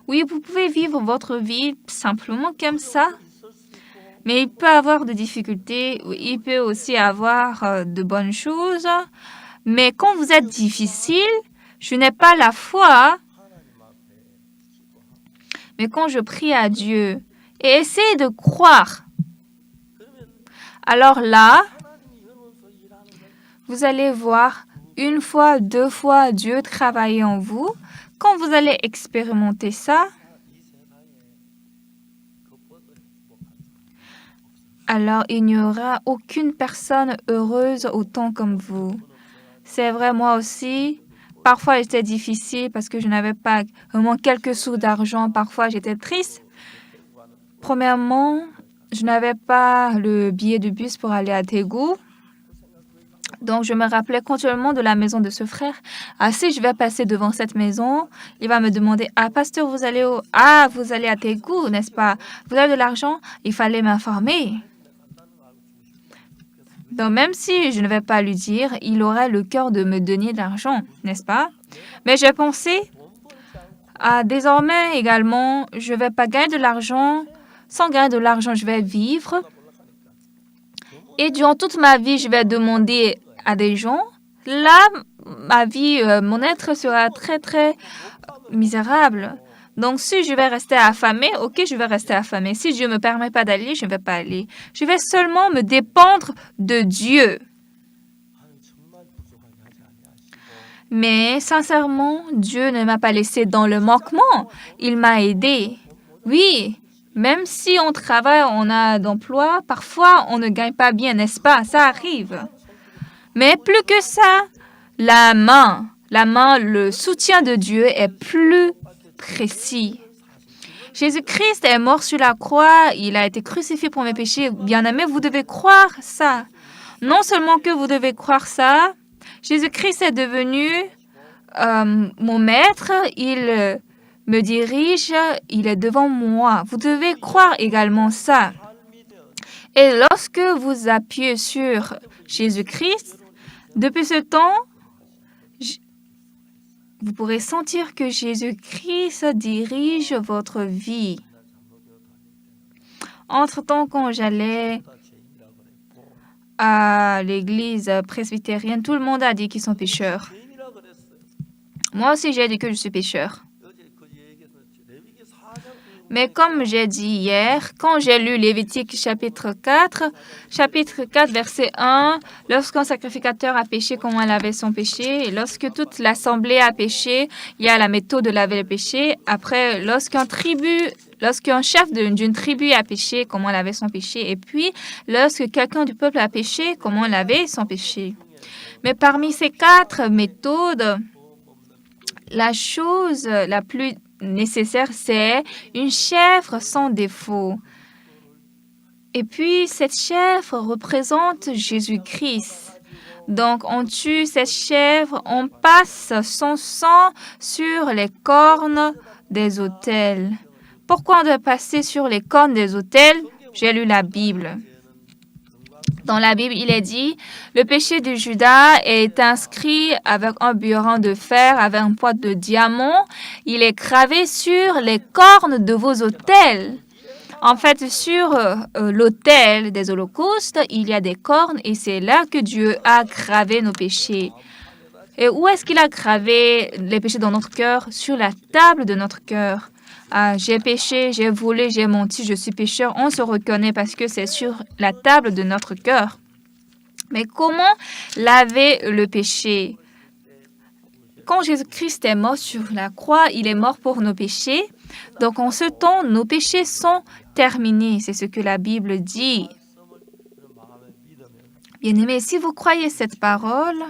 Oui, vous pouvez vivre votre vie simplement comme ça. Mais il peut avoir de difficultés, il peut aussi avoir de bonnes choses. Mais quand vous êtes difficile, je n'ai pas la foi. Mais quand je prie à Dieu et essaie de croire, alors là, vous allez voir une fois, deux fois Dieu travailler en vous. Quand vous allez expérimenter ça, alors il n'y aura aucune personne heureuse autant comme vous. C'est vrai, moi aussi. Parfois, c'était difficile parce que je n'avais pas vraiment quelques sous d'argent. Parfois, j'étais triste. Premièrement, je n'avais pas le billet de bus pour aller à Taegu. Donc, je me rappelais continuellement de la maison de ce frère. Ah, si je vais passer devant cette maison, il va me demander, « Ah, pasteur, vous allez où? Ah, vous allez à Taegu, n'est-ce pas? Vous avez de l'argent? » Il fallait m'informer. Donc, même si je ne vais pas lui dire, il aurait le cœur de me donner de l'argent, n'est-ce pas? Mais j'ai pensé, désormais également, je ne vais pas gagner de l'argent. Sans gagner de l'argent, je vais vivre. Et durant toute ma vie, je vais demander à des gens. Là, ma vie, mon être sera très, très misérable. Donc, si je vais rester affamée, ok, je vais rester affamée. Si Dieu ne me permet pas d'aller, je ne vais pas aller. Je vais seulement me dépendre de Dieu. Mais sincèrement, Dieu ne m'a pas laissé dans le manquement. Il m'a aidé. Oui, même si on travaille, on a d'emploi, parfois on ne gagne pas bien, n'est-ce pas? Ça arrive. Mais plus que ça, la main, le soutien de Dieu est plus précis. Jésus-Christ est mort sur la croix, il a été crucifié pour mes péchés. Bien-aimés, vous devez croire ça. Non seulement que vous devez croire ça, Jésus-Christ est devenu mon maître, il me dirige, il est devant moi. Vous devez croire également ça. Et lorsque vous appuyez sur Jésus-Christ, depuis ce temps, vous pourrez sentir que Jésus-Christ dirige votre vie. Entre-temps, quand j'allais à l'église presbytérienne, tout le monde a dit qu'ils sont pécheurs. 죄인이라 그랬어요. Moi aussi, j'ai dit que je suis pécheur. 어제 그 얘기에서 레위기 4장 Mais comme j'ai dit hier, quand j'ai lu Lévitique chapitre 4, verset 1, lorsqu'un sacrificateur a péché, comment laver son péché? Et lorsque toute l'assemblée a péché, il y a la méthode de laver le péché. Après, lorsqu'un chef d'une tribu a péché, comment laver son péché? Et puis, lorsque quelqu'un du peuple a péché, comment laver son péché? Mais parmi ces 4 méthodes, la chose la plus nécessaire, c'est une chèvre sans défaut. Et puis, cette chèvre représente Jésus-Christ. Donc, on tue cette chèvre, on passe son sang sur les cornes des autels. Pourquoi on doit passer sur les cornes des autels? J'ai lu la Bible. Dans la Bible, il est dit, le péché de Judas est inscrit avec un burin de fer, avec un poids de diamant. Il est gravé sur les cornes de vos autels. En fait, sur l'autel des holocaustes, il y a des cornes et c'est là que Dieu a gravé nos péchés. Et où est-ce qu'il a gravé les péchés dans notre cœur? Sur la table de notre cœur. Ah, j'ai péché, j'ai volé, j'ai menti, je suis pécheur. On se reconnaît parce que c'est sur la table de notre cœur. Mais comment laver le péché? Quand Jésus-Christ est mort sur la croix, il est mort pour nos péchés. Donc en ce temps, nos péchés sont terminés. C'est ce que la Bible dit. 마음에 믿으면 Bien-aimés, si vous croyez cette parole,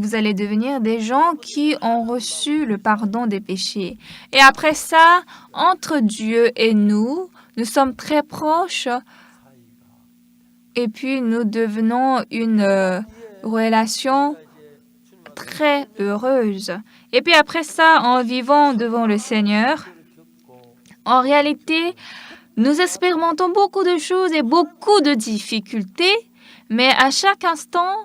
vous allez devenir des gens qui ont reçu le pardon des péchés. Et après ça, entre Dieu et nous sommes très proches. Et puis, nous devenons une relation très heureuse. Et puis après ça, en vivant devant le Seigneur, en réalité, nous expérimentons beaucoup de choses et beaucoup de difficultés, mais à chaque instant,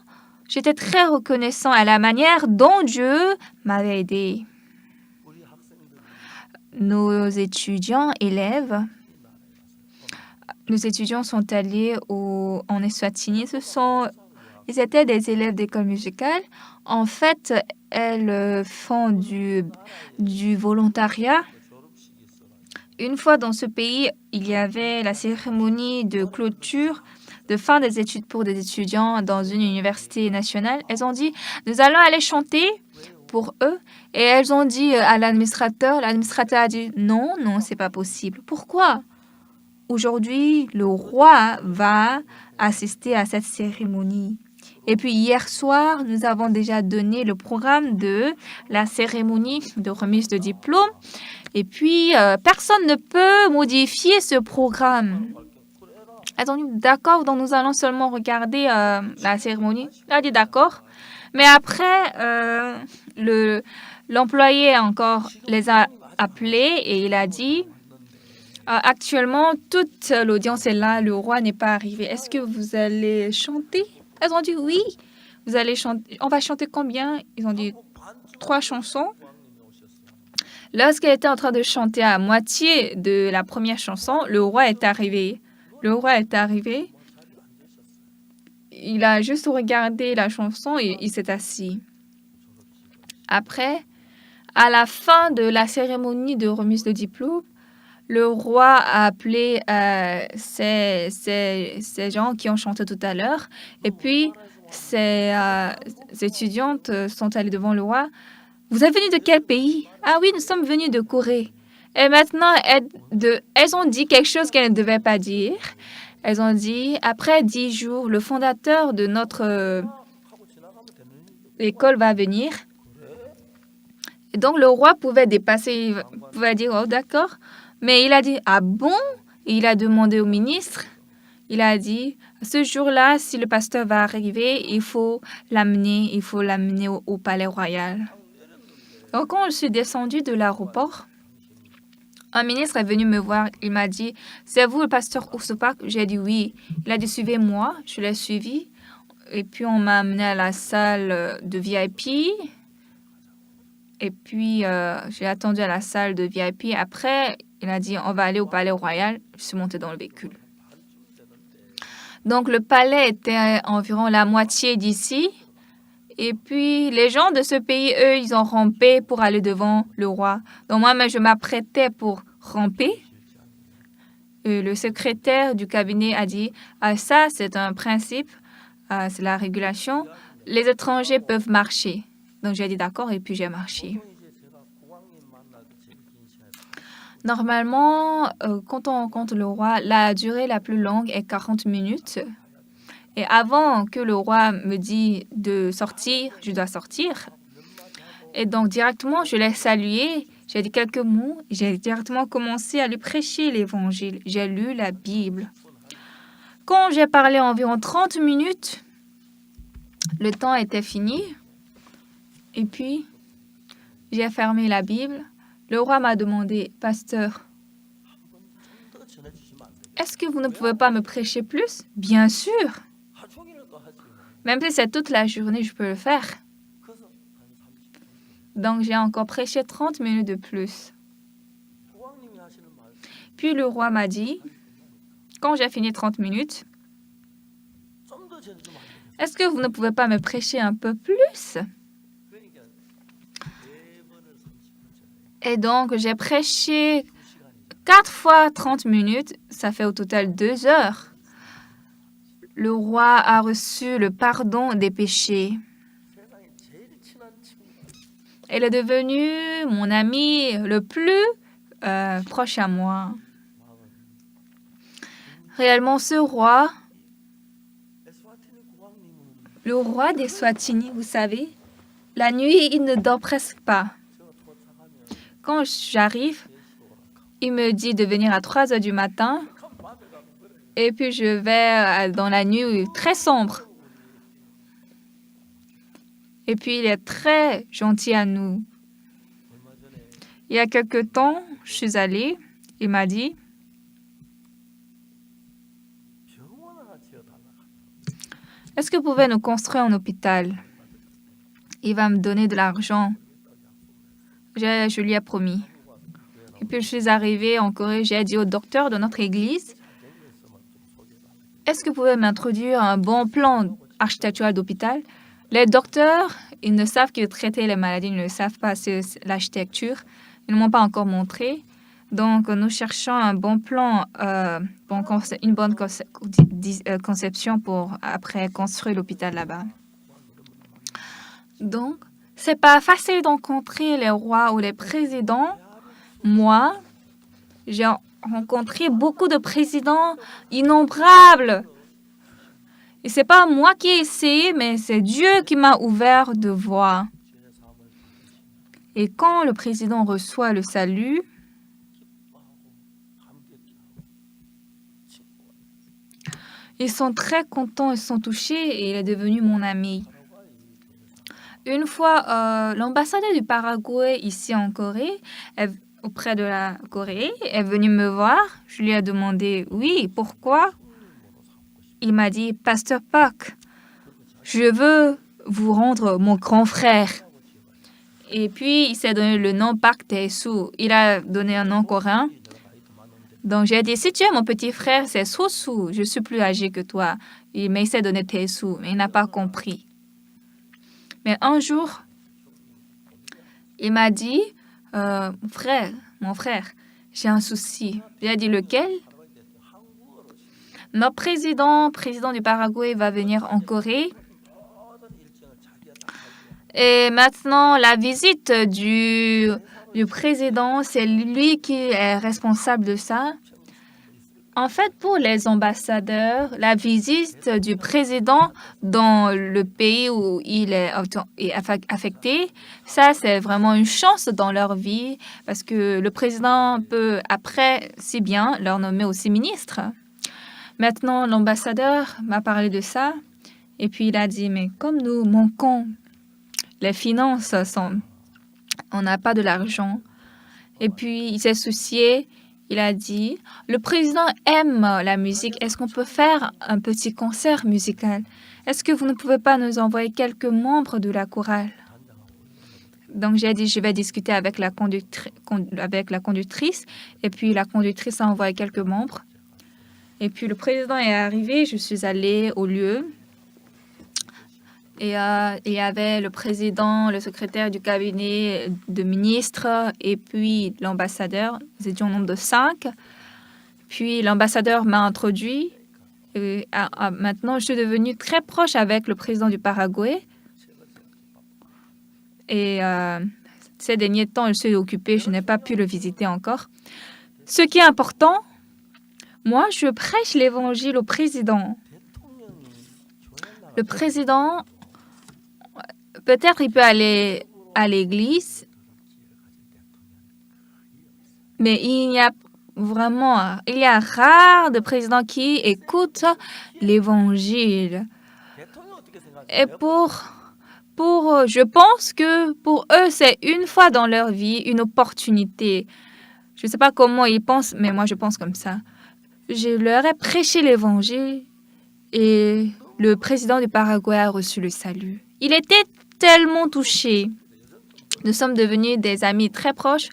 j'étais très reconnaissant à la manière dont Dieu m'avait aidé. 우리 학생들이 Nos étudiants sont allés en Eswatini. Ils étaient des élèves d'école musicale. En fait, elles font du volontariat. 졸업식이 있어가지고 Une fois dans ce pays, il y avait la cérémonie de clôture de fin des études pour des étudiants dans une université nationale. Elles ont dit, nous allons aller chanter pour eux. Et elles ont dit à l'administrateur a dit, non, c'est pas possible. Pourquoi? Aujourd'hui, le roi va assister à cette cérémonie. Et puis hier soir, nous avons déjà donné le programme de la cérémonie de remise de diplôme. Et puis, personne ne peut modifier ce programme. Elles ont dit d'accord, donc nous allons seulement regarder la cérémonie. Elle a dit d'accord. Mais après, l'employé encore les a appelés et il a dit actuellement, toute l'audience est là, le roi n'est pas arrivé. Est-ce que vous allez chanter? Elles ont dit oui. Vous allez chanter. On va chanter combien? Ils ont dit 3 chansons. Lorsqu'elle était en train de chanter à moitié de la première chanson, le roi est arrivé. Il a juste regardé la chanson et il s'est assis. Après, à la fin de la cérémonie de remise de diplôme, le roi a appelé ces gens qui ont chanté tout à l'heure. Et puis, ces étudiantes sont allées devant le roi. Vous êtes venus de quel pays? Ah oui, nous sommes venus de Corée. Et maintenant, elles ont dit quelque chose qu'elles ne devaient pas dire. Elles ont dit, après 10 jours, le fondateur de notre 하고 지나가면 되는 일이죠. école va venir. Et donc, le roi pouvait dépasser, il pouvait dire, oh d'accord. Mais il a dit, ah bon? Et il a demandé au ministre. Il a dit, ce jour-là, si le pasteur va arriver, il faut l'amener au palais royal. Donc, quand je suis descendue de l'aéroport, Un ministre est venu me voir. Il m'a dit, c'est vous le pasteur Ousupak? J'ai dit oui. Il a dit, suivez-moi. Je l'ai suivi. Et puis, on m'a amené à la salle de VIP. Et puis, j'ai attendu à la salle de VIP. Après, il a dit, on va aller au Palais Royal. Je suis montée dans le véhicule. Donc, le palais était environ la moitié d'ici. Et puis, les gens de ce pays, eux, ils ont rampé pour aller devant le roi. Donc, moi, je m'apprêtais pour ramper. Le secrétaire du cabinet a dit, ah, ça, c'est un principe, c'est la régulation. Les étrangers peuvent marcher. Donc, j'ai dit d'accord et puis j'ai marché. Normalement, quand on compte le roi, la durée la plus longue est 40 minutes. Et avant que le roi me dise de sortir, je dois sortir. Et donc, directement, je l'ai salué. J'ai dit quelques mots. J'ai directement commencé à lui prêcher l'Évangile. J'ai lu la Bible. Quand j'ai parlé environ 30 minutes, le temps était fini. Et puis, j'ai fermé la Bible. Le roi m'a demandé, « Pasteur, est-ce que vous ne pouvez pas me prêcher plus? » « Bien sûr. Même si c'est toute la journée, je peux le faire. » Donc, j'ai encore prêché 30 minutes de plus. Puis le roi m'a dit, quand j'ai fini 30 minutes, « Est-ce que vous ne pouvez pas me prêcher un peu plus? » Et donc, j'ai prêché 4 fois 30 minutes. Ça fait au total 2 heures. Le roi a reçu le pardon des péchés. Il est devenu mon ami le plus proche à moi. Réellement, ce roi, le roi des Swatini, vous savez, la nuit, il ne dort presque pas. Quand j'arrive, il me dit de venir à 3 heures du matin. Et puis, je vais dans la nuit très sombre. Et puis, il est très gentil à nous. Il y a quelque temps, je suis allée. Il m'a dit, « Est-ce que vous pouvez nous construire un hôpital? » Il va me donner de l'argent. Je lui ai promis. Et puis, je suis arrivée en Corée. J'ai dit au docteur de notre église, « Est-ce que vous pouvez m'introduire un bon plan architectural d'hôpital? » Les docteurs, ils ne savent que traiter les maladies, ils ne savent pas l'architecture. Ils ne m'ont pas encore montré. Donc, nous cherchons un bon plan, une bonne conception pour après construire l'hôpital là-bas. Donc, c'est pas facile d'rencontrer les rois ou les présidents. Moi, j'ai rencontré beaucoup de présidents innombrables. Et c'est pas moi qui ai essayé, mais c'est Dieu qui m'a ouvert de voie. Et quand le président reçoit le salut, ils sont très contents, ils sont touchés et il est devenu mon ami. Une fois, l'ambassadeur du Paraguay ici en Corée, auprès de la Corée, est venu me voir. Je lui ai demandé, oui, pourquoi? Il m'a dit, Pasteur Park, je veux vous rendre mon grand frère. Et puis, il s'est donné le nom Park Tae-soo. Il a donné un nom coréen. Donc, j'ai dit, si tu es mon petit frère, c'est Sosu. Je suis plus âgée que toi. Mais il s'est donné Tae-soo, mais il n'a pas compris. Mais un jour, il m'a dit, mon frère, j'ai un souci. J'ai dit, lequel? Notre président du Paraguay va venir en Corée. Et maintenant, la visite du président, c'est lui qui est responsable de ça. En fait, pour les ambassadeurs, la visite du président dans le pays où il est affecté, ça, c'est vraiment une chance dans leur vie parce que le président peut, après, si bien, leur nommer aussi ministre. Maintenant, l'ambassadeur m'a parlé de ça et puis il a dit, mais comme nous manquons, les finances on n'a pas de l'argent. Et puis, il s'est soucié. Il a dit, le président aime la musique. Est-ce qu'on peut faire un petit concert musical? Est-ce que vous ne pouvez pas nous envoyer quelques membres de la chorale? Donc, j'ai dit, je vais discuter avec la conductrice. Et puis, la conductrice a envoyé quelques membres. Et puis, le président est arrivé. Je suis allée au lieu. Et il y avait le président, le secrétaire du cabinet de ministre et puis l'ambassadeur. Nous étions au nombre de 5. Puis l'ambassadeur m'a introduit. Et maintenant, je suis devenue très proche avec le président du Paraguay. Et ces derniers temps, je suis occupée, je n'ai pas pu le visiter encore. Ce qui est important, moi, je prêche l'évangile au président. Le président, peut-être il peut aller à l'église, mais il y a rare de présidents qui écoutent l'évangile. Et je pense que pour eux, c'est une fois dans leur vie une opportunité. Je ne sais pas comment ils pensent, mais moi, je pense comme ça. Je leur ai prêché l'évangile et le président du Paraguay a reçu le salut. Il était tellement touché. Nous sommes devenus des amis très proches.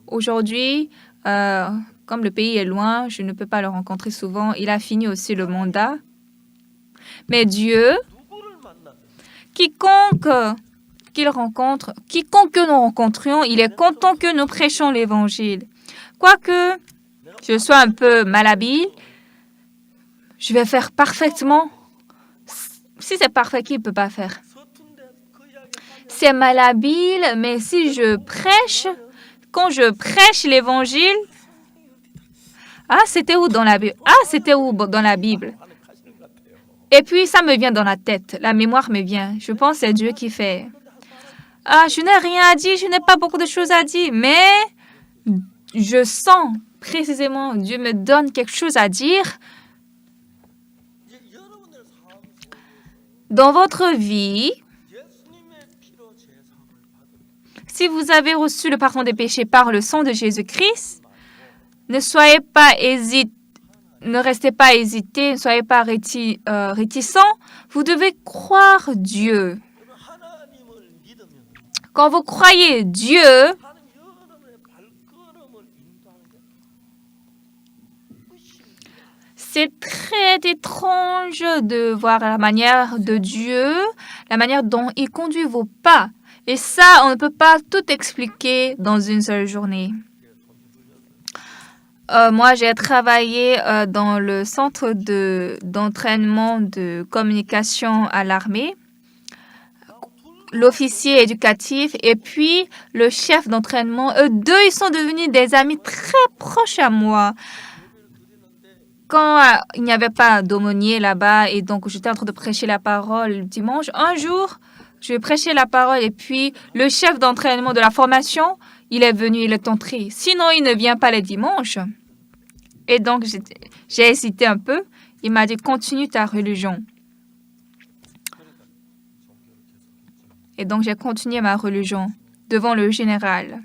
Aujourd'hui, comme le pays est loin, je ne peux pas le rencontrer souvent. Il a fini aussi le mandat. Mais Dieu, quiconque que nous rencontrions, il est content que nous prêchions l'évangile. Quoique je sois un peu malhabile, je vais faire parfaitement. Si c'est parfait, qui ne peut pas faire? C'est malhabile, mais si je prêche, quand je prêche l'évangile, c'était où dans la Bible? C'était où dans la Bible? Et puis, ça me vient dans la tête. La mémoire me vient. Je pense que c'est Dieu qui fait. Je n'ai rien à dire. Je n'ai pas beaucoup de choses à dire. Mais je sens précisément, Dieu me donne quelque chose à dire. Dans votre vie, si vous avez reçu le pardon des péchés par le sang de Jésus-Christ, ne restez pas hésités, ne soyez pas réticents. Vous devez croire Dieu. Quand vous croyez Dieu, c'est très étrange de voir la manière de Dieu, la manière dont il conduit vos pas. Et ça, on ne peut pas tout expliquer dans une seule journée. Moi, j'ai travaillé dans le centre d'entraînement de communication à l'armée, l'officier éducatif et puis le chef d'entraînement. Eux deux, ils sont devenus des amis très proches à moi. Quand il n'y avait pas d'aumônier là-bas et donc j'étais en train de prêcher la parole le dimanche, un jour, je prêchais la parole et puis le chef d'entraînement de la formation, il est venu, il est entré. Sinon, il ne vient pas les dimanches. Et donc, j'ai hésité un peu. Il m'a dit, continue ta religion. Et donc, j'ai continué ma religion devant le général.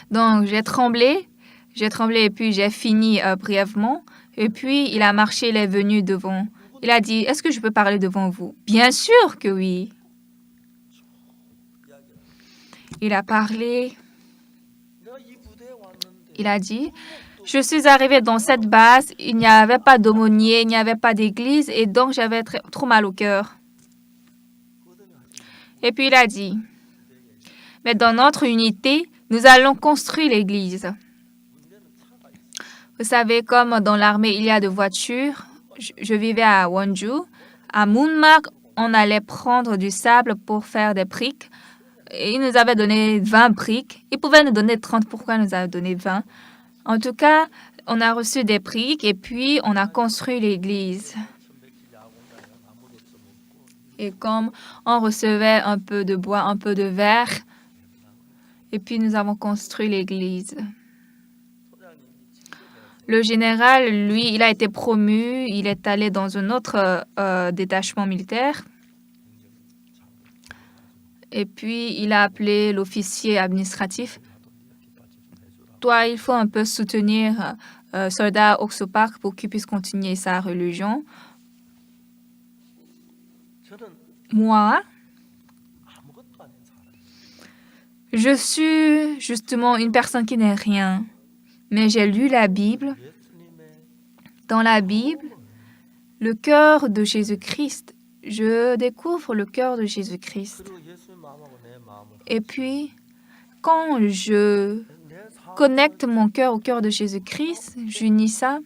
Donc, j'ai tremblé et puis j'ai fini brièvement. Et puis, il a marché, il est venu devant. Il a dit, est-ce que je peux parler devant vous? Bien sûr que oui. Il a parlé. Il a dit, je suis arrivé dans cette base, il n'y avait pas d'aumônier, il n'y avait pas d'église et donc j'avais trop mal au cœur. Et puis il a dit, mais dans notre unité, nous allons construire l'église. Vous savez, comme dans l'armée, il y a des voitures. Je vivais à Wonju. À Moonmark, on allait prendre du sable pour faire des briques. Et ils nous avaient donné 20 briques. Ils pouvaient nous donner 30. Pourquoi ils nous avaient donné 20? En tout cas, on a reçu des briques et puis on a construit l'église. Et comme on recevait un peu de bois, un peu de verre, et puis nous avons construit l'église. Le général, lui, il a été promu, il est allé dans un autre détachement militaire. Et puis, il a appelé l'officier administratif. il faut un peu soutenir soldat Oxo Park pour qu'il puisse continuer sa religion. 저는 Moi, 아무것도 아닌 사람. je suis justement une personne qui n'est rien. Mais j'ai lu la Bible. 예수님의 Dans la Bible, le cœur de Jésus-Christ. Je découvre le cœur de Jésus-Christ. 그리고 예수님 마음하고 내 마음을 Et puis, quand je 내 삶을 connecte mon cœur au cœur de Jésus-Christ, j'unis ça.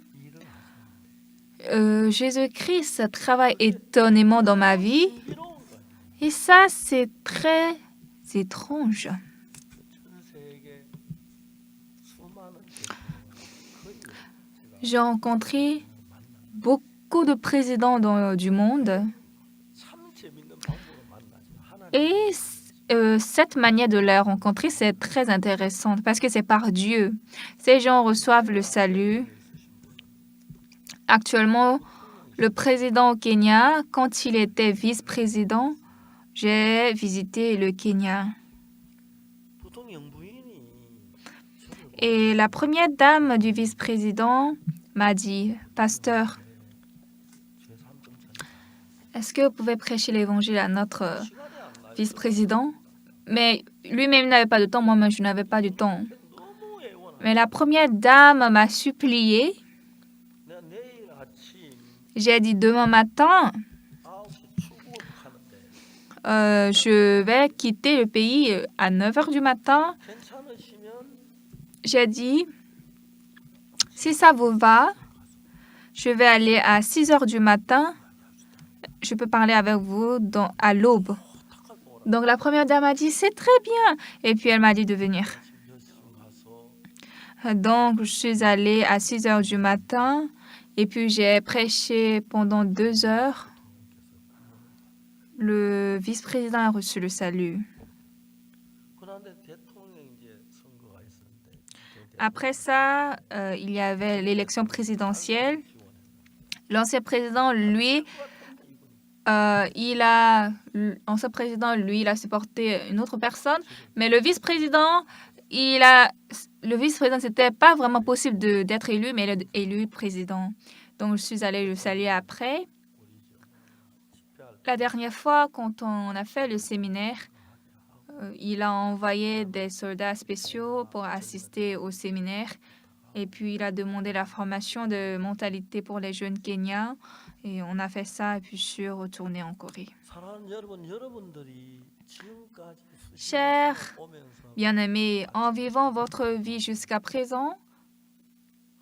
일을 하시는 Jésus-Christ travaille étonnamment dans ma vie. 신비로운 거예요. Et ça, c'est très étrange. 전 세계 수많은 대통령 거의 제가 J'ai rencontré beaucoup de présidents du monde. 참 재밌는 방법으로 만나죠. 하나님 Et cette manière de les rencontrer, c'est très intéressant parce que c'est par Dieu. Ces gens reçoivent le salut. Actuellement, le président au Kenya, quand il était vice-président, j'ai visité le Kenya. 보통 영부인이 저를 Et la première dame du vice-président m'a dit, Pasteur, 제 삶 좀 잘 est-ce que vous pouvez prêcher l'évangile à notre 시간이 안 나요. vice-président? Mais lui-même n'avait pas de temps, moi-même je n'avais pas du temps. 너무 애원하고 Mais la première dame m'a supplié. 내가 내일 아침 J'ai dit demain matin, 9시 출국하는데 je vais quitter le pays à 9 heures du matin. 괜찮으시면 J'ai dit, si ça vous va, je vais aller à 6 heures du matin. Je peux parler avec vous à l'aube. tak할 거라. Donc la première dame a dit, c'est très bien. Et puis elle m'a dit de venir. 몇 시쯤 가서 Donc je suis allée à 6 heures du matin. Et puis j'ai prêché pendant 2 heures. Le vice-président a reçu le salut. 그런데 대통령 이제 선거가 있었는데 Après ça, il y avait l'élection présidentielle. L'ancien président, lui, l'ancien président, lui, il a supporté une autre personne. Mais le vice-président, le vice-président, c'était pas vraiment possible d'être élu, mais il est élu président. Donc, je suis allée le saluer après. La dernière fois, quand on a fait le séminaire, il a envoyé des soldats spéciaux pour assister au séminaire. Et puis, il a demandé la formation de mentalité pour les jeunes Kenyans. Et on a fait ça, et puis je suis retournée en Corée. 사랑하는 여러분, 여러분들이 지금까지 Chers 오면서 bien-aimés, en vivant votre vie jusqu'à présent,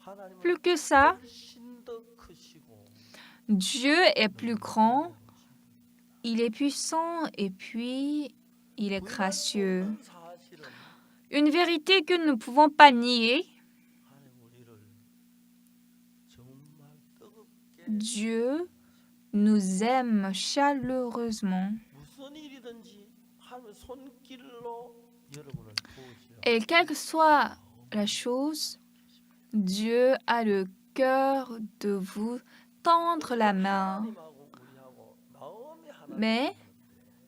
하나님은 plus que ça, 훨씬 더 크시고 Dieu est plus grand, il est puissant et puis il est gracieux. 모든 사실은 Une vérité que nous ne pouvons pas nier, 하나님 우리를 정말 뜨겁게 Dieu nous aime chaleureusement. 무슨 일이든지 하나님의 손길로 여러분을 도우시라. Et quelle que soit la chose, Dieu a le cœur de vous tendre la main. 하나님하고 우리하고 마음이 하나. Mais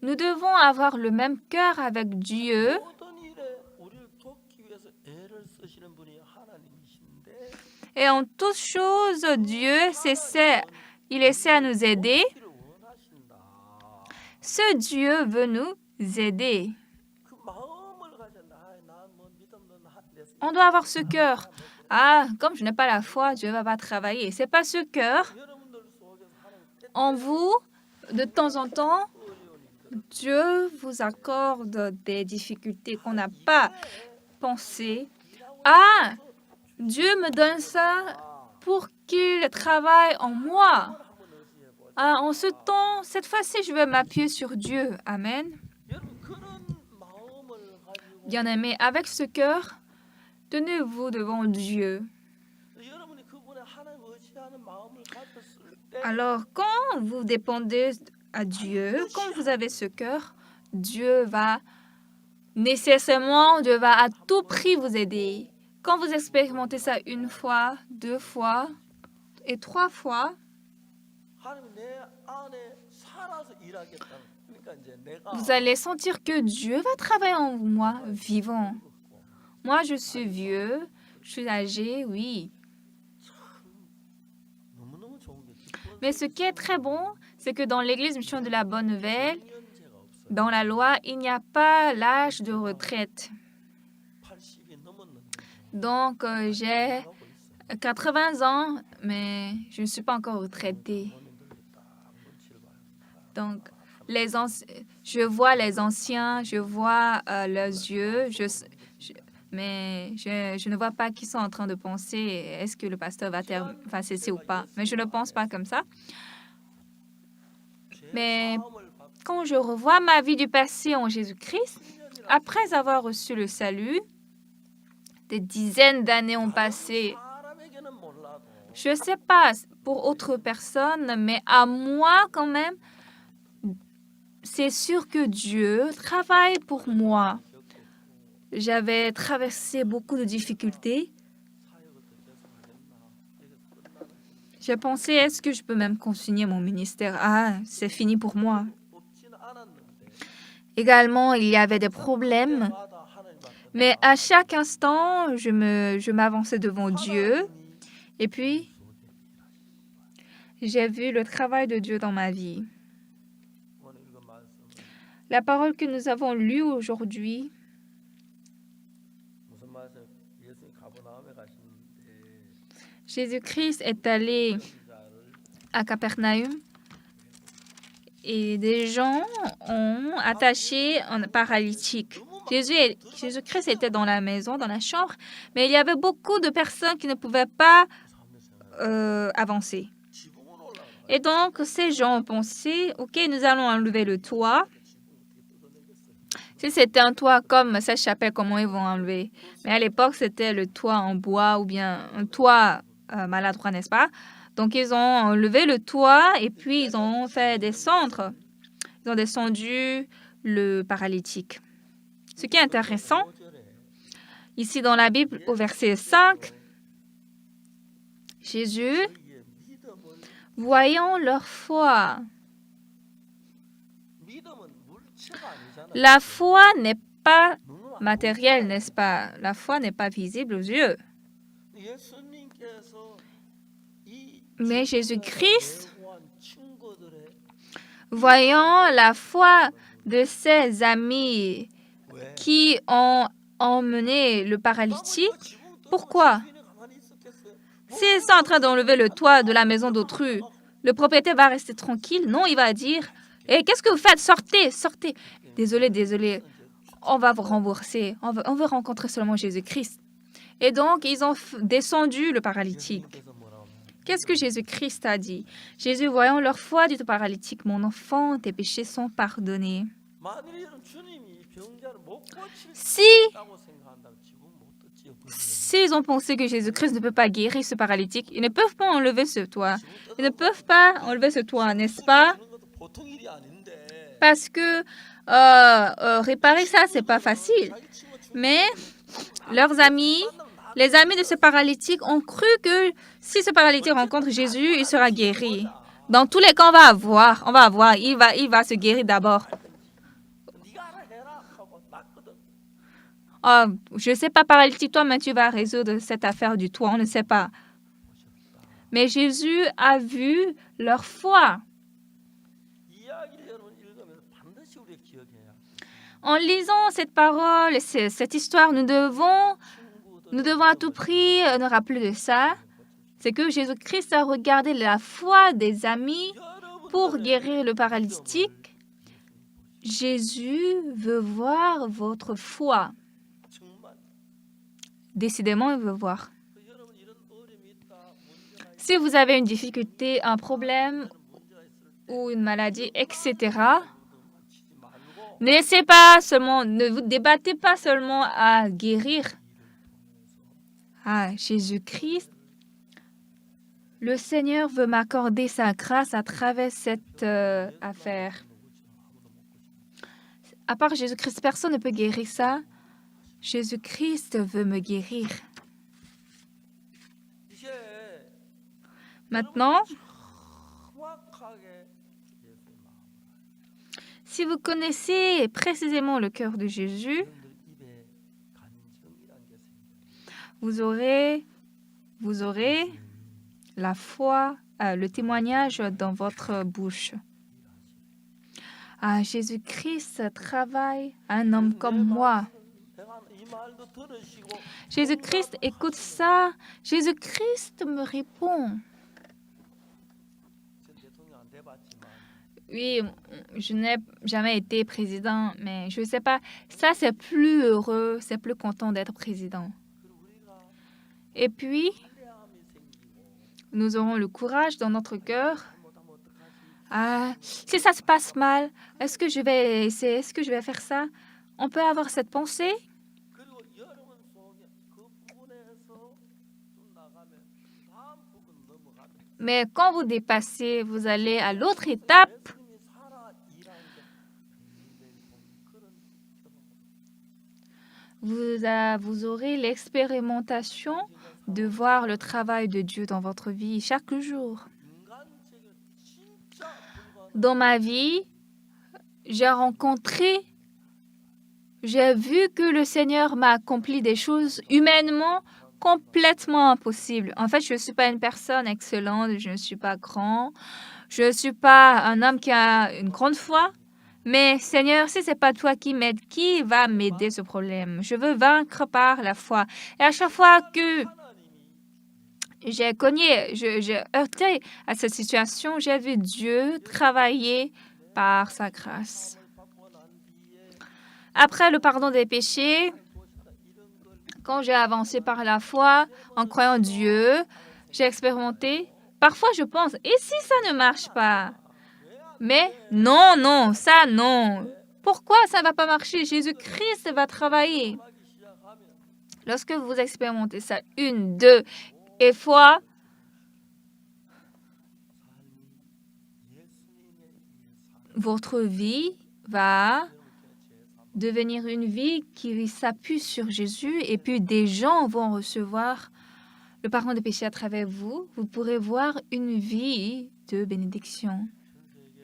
nous devons avoir le même cœur avec Dieu. 모든 일에 우리를 돕기 위해서 애를 쓰시는 분이 하나님이신데 Et en toutes choses, Dieu il essaie à nous aider. 돕기를 원하신다. Ce Dieu veut nous aider. 그 마음을 가진다. 나뭐 믿음도 On doit avoir ce cœur. Ah, comme je n'ai pas la foi, Dieu ne va pas travailler. C'est pas ce cœur. 여러분들 속에서 하나님 En vous, de temps en temps, Dieu vous accorde des difficultés qu'on n'a pas pensées. Ah, Dieu me donne ça pour qu'il travaille en moi. Ah, en ce temps, cette fois-ci, je vais m'appuyer sur Dieu. Amen. 여러분 그런 마음을 가지고 Bien-aimés, avec ce cœur, tenez-vous devant Dieu. 여러분이 그분의 하나님 의지하는 마음을 가졌을 때 Alors, quand vous dépendez à Dieu, quand vous avez ce cœur, Dieu va à tout prix vous aider. Quand vous expérimentez ça 1 fois, 2 fois et 3 fois, 하나님 내 안에 살아서 일하겠다. 그러니까 이제 내가 vous allez sentir que Dieu va travailler en moi, vivant. Moi, je suis vieux, je suis âgé, oui. 너무너무 좋은 게 기쁜 Mais ce qui est très bon, c'est que dans l'Église Mission de la Bonne Nouvelle, 정년제가 없어요. dans la loi, il n'y a pas l'âge de retraite. 80이 넘었는데 Donc, j'ai 하고 있어요. 80 ans, mais je ne suis pas encore retraitée. 부모님들이 딱 눈치를 봐요. Donc, je vois les anciens, je vois leurs yeux, mais je ne vois pas qu'ils sont en train de penser est-ce que le pasteur va cesser ou pas. Mais je ne pense pas comme ça. 제 Mais 마음을 받고 quand je revois ma vie du passé en Jésus-Christ, 10년이나 après avoir reçu le salut, des dizaines d'années ont passé. 사람에게는 몰라도 Je ne sais pas pour autres personnes, mais à moi quand même, c'est sûr que Dieu travaille pour moi. J'avais traversé beaucoup de difficultés. 사역을 더 계속 하겠나 이게 끝나는 J'ai pensé, est-ce que je peux même continuer mon ministère? Ah, c'est fini pour moi. 없지는 않았는데 Également, il y avait des problèmes, 때마다 하나님 앞에 mais à chaque instant, je m'avançais devant Dieu. Et puis, j'ai vu le travail de Dieu dans ma vie. 오늘 읽은 말씀은 La parole que nous avons lue aujourd'hui, 무슨 말씀? 예수님 가버나움에 가시는데 Jésus-Christ est allé 자를 à Capernaum et des gens ont attaché un paralytique. Jésus-Christ était dans la maison, dans la chambre, mais il y avait beaucoup de personnes qui ne pouvaient pas avancer. 지붕으로 올라가 Et donc, ces gens ont pensé, OK, nous allons enlever le toit. Si c'était un toit comme cette chapelle, comment ils vont enlever? Mais à l'époque, c'était le toit en bois ou bien un toit maladroit, n'est-ce pas? Donc, ils ont enlevé le toit et puis ils ont fait descendre. Ils ont descendu le paralytique. Ce qui est intéressant, 5절에 ici dans la Bible, au verset 5, Jésus, 그의 믿음을 voyant leur foi. 믿음은 물체가 아니잖아요. La foi n'est pas 눈은 안 matérielle, n'est-ce pas? La foi n'est pas visible aux yeux. 보이는데 예수님께서 이 Mais Jésus-Christ, 예고한 친구들의 voyant la foi de ses amis 왜 qui ont emmené le paralytique, pourquoi? S'ils sont en train d'enlever le toit de la maison d'autrui, le propriétaire va rester tranquille? Non, il va dire, eh, qu'est-ce que vous faites? Sortez, sortez. Désolé, on va vous rembourser. On veut rencontrer seulement Jésus-Christ. Et donc, ils ont descendu le paralytique. Qu'est-ce que Jésus-Christ a dit? Jésus, voyant leur foi, dit au paralytique, mon enfant, tes péchés sont pardonnés. S'ils ont pensé que Jésus-Christ ne peut pas guérir ce paralytique, ils ne peuvent pas enlever ce toit. Ils ne peuvent pas enlever ce toit, n'est-ce pas? Parce que réparer ça, c'est pas facile. Mais leurs amis, les amis de ce paralytique ont cru que si ce paralytique rencontre Jésus, il sera guéri. Dans tous les cas, on va avoir, il va se guérir d'abord. Oh, je ne sais pas, paralytique, toi, mais tu vas résoudre cette affaire du toit, on ne sait pas. Mais Jésus a vu leur foi. En lisant cette parole, cette histoire, nous devons à tout prix nous rappeler de ça. C'est que Jésus-Christ a regardé la foi des amis pour guérir le paralytique. Jésus veut voir votre foi. Décidément, il veut voir. Si vous avez une difficulté, un problème ou une maladie, etc., ne vous débattez pas seulement à guérir. Ah, Jésus-Christ, le Seigneur veut m'accorder sa grâce à travers cette affaire. À part Jésus-Christ, personne ne peut guérir ça. Jésus-Christ veut me guérir. Maintenant, si vous connaissez précisément le cœur de Jésus, vous aurez la foi, le témoignage dans votre bouche. Ah, Jésus-Christ travaille à un homme comme moi. 이 말도 들으시고 Jésus-Christ écoute ça. Jésus-Christ me répond. 전 대통령 안 돼봤지만 Oui, je n'ai jamais été président, mais je ne sais pas. Ça, c'est plus heureux, c'est plus content d'être président. 그리고 우리가 Et puis, 신뢰함이 생기고 nous aurons le courage dans notre cœur. 잘못하면 어떡하지? Ah, si ça se passe mal, est-ce que je vais essayer, est-ce que je vais faire ça? On peut avoir cette pensée. 그리고 여러분 속에 그 부분에서 좀 나가면 다음 부분 넘어가면 Mais quand vous dépassez, vous allez à l'autre étape. 예수님이 살아 일하는 게 매일매일 보는 그런 경험. Vous aurez l'expérimentation de voir le travail de Dieu dans votre vie chaque jour. 인간적인 진짜 불가능 Dans ma vie, j'ai vu que le Seigneur m'a accompli des choses humainement complètement impossibles. En fait, je ne suis pas une personne excellente, je ne suis pas grand, je ne suis pas un homme qui a une grande foi. Mais Seigneur, si ce n'est pas toi qui m'aides, qui va m'aider ce problème? Je veux vaincre par la foi. Et à chaque fois que j'ai cogné, j'ai heurté à cette situation, j'ai vu Dieu travailler par sa grâce. 받고 난 뒤에 Après le pardon des péchés, quand j'ai avancé par la foi, en croyant Dieu, j'ai expérimenté. Parfois, je pense, et si ça ne marche pas? Mais non, ça non. Pourquoi ça ne va pas marcher? Jésus-Christ va travailler. 하기 시작하면 Lorsque vous expérimentez ça 1, 2 et fois, 삶이 예수님에 의해 votre vie va devenir une vie qui s'appuie sur Jésus et puis des gens vont recevoir le pardon des péchés à travers vous. Vous pourrez voir une vie de bénédiction. 전 세계에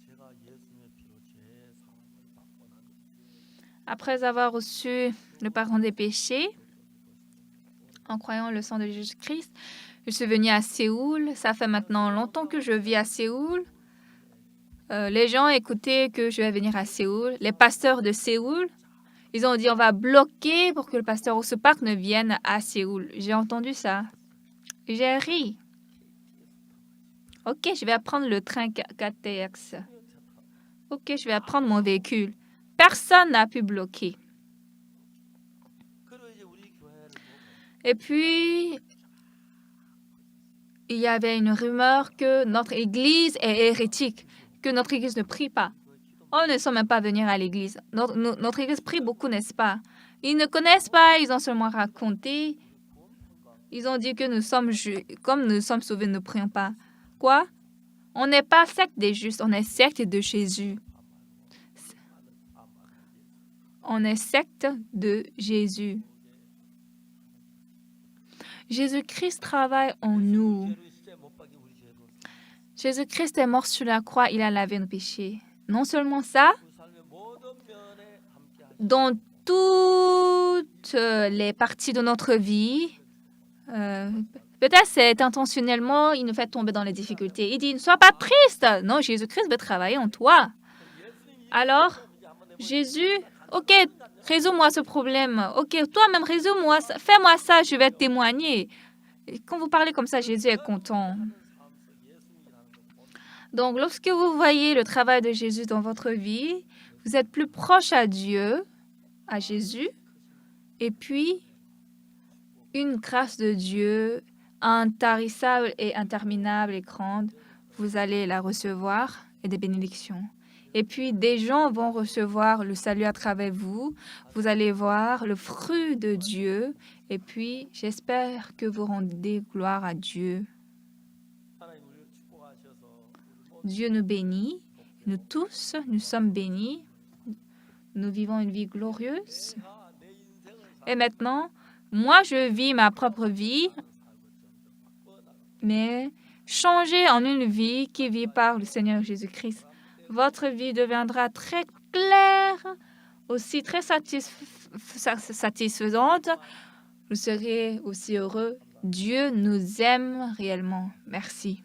제가 예수님의 피로 제 사함을 받고 난 뒤에 Après avoir reçu le pardon des péchés, en croyant le sang de Jésus-Christ, je suis venue à Séoul. Ça fait maintenant longtemps que je vis à Séoul. Les gens écoutaient que je vais venir à Séoul. Les pasteurs de Séoul, ils ont dit on va bloquer pour que le pasteur Osepak ne vienne à Séoul. J'ai entendu ça. J'ai ri. Ok, je vais prendre le train KTX. Ok, je vais prendre mon véhicule. Personne n'a pu bloquer. 그리고 이제 우리 교회를 보고 Et puis, il y avait une rumeur que notre église est hérétique, que notre église ne prie pas. Oh, ils ne sont même pas venus à l'église. Notre église prie beaucoup, n'est-ce pas? Ils ne connaissent pas, ils ont seulement raconté. Ils ont dit que comme nous sommes sauvés, nous ne prions pas. Quoi? On n'est pas secte des justes, on est secte de Jésus. On est secte de Jésus. Jésus-Christ travaille en nous. 죄로 십자가에 못 박혀 우리 죄로 Jésus-Christ est mort sur la croix, il a lavé nos péchés. Non seulement ça, 그 삶의 모든 면에 함께 하시 dans toutes les parties de notre vie, peut-être c'est intentionnellement, il nous fait tomber dans les difficultés. Il dit, ne sois pas triste. Non, Jésus-Christ veut travailler en toi. Alors, Jésus, ok, résous-moi ce problème. Ok, toi-même, résous-moi, fais-moi ça, je vais témoigner. Et quand vous parlez comme ça, Jésus est content. Donc, lorsque vous voyez le travail de Jésus dans votre vie, vous êtes plus proche à Dieu, à Jésus, et puis une grâce de Dieu intarissable et interminable et grande, vous allez la recevoir et des bénédictions. Et puis des gens vont recevoir le salut à travers vous. Vous allez voir le fruit de Dieu. Et puis j'espère que vous rendez gloire à Dieu. 하나님 우리를 축복하셔서 우리 모두 Dieu nous bénit. Nous tous, nous sommes bénis. Nous vivons une vie glorieuse. 내가 내 인생을 Et maintenant, moi, je vis ma propre vie, mais changez en une vie qui vit par le Seigneur Jésus-Christ. Votre vie deviendra très claire aussi très satisfaisante, vous serez aussi heureux. Dieu nous aime réellement. Merci.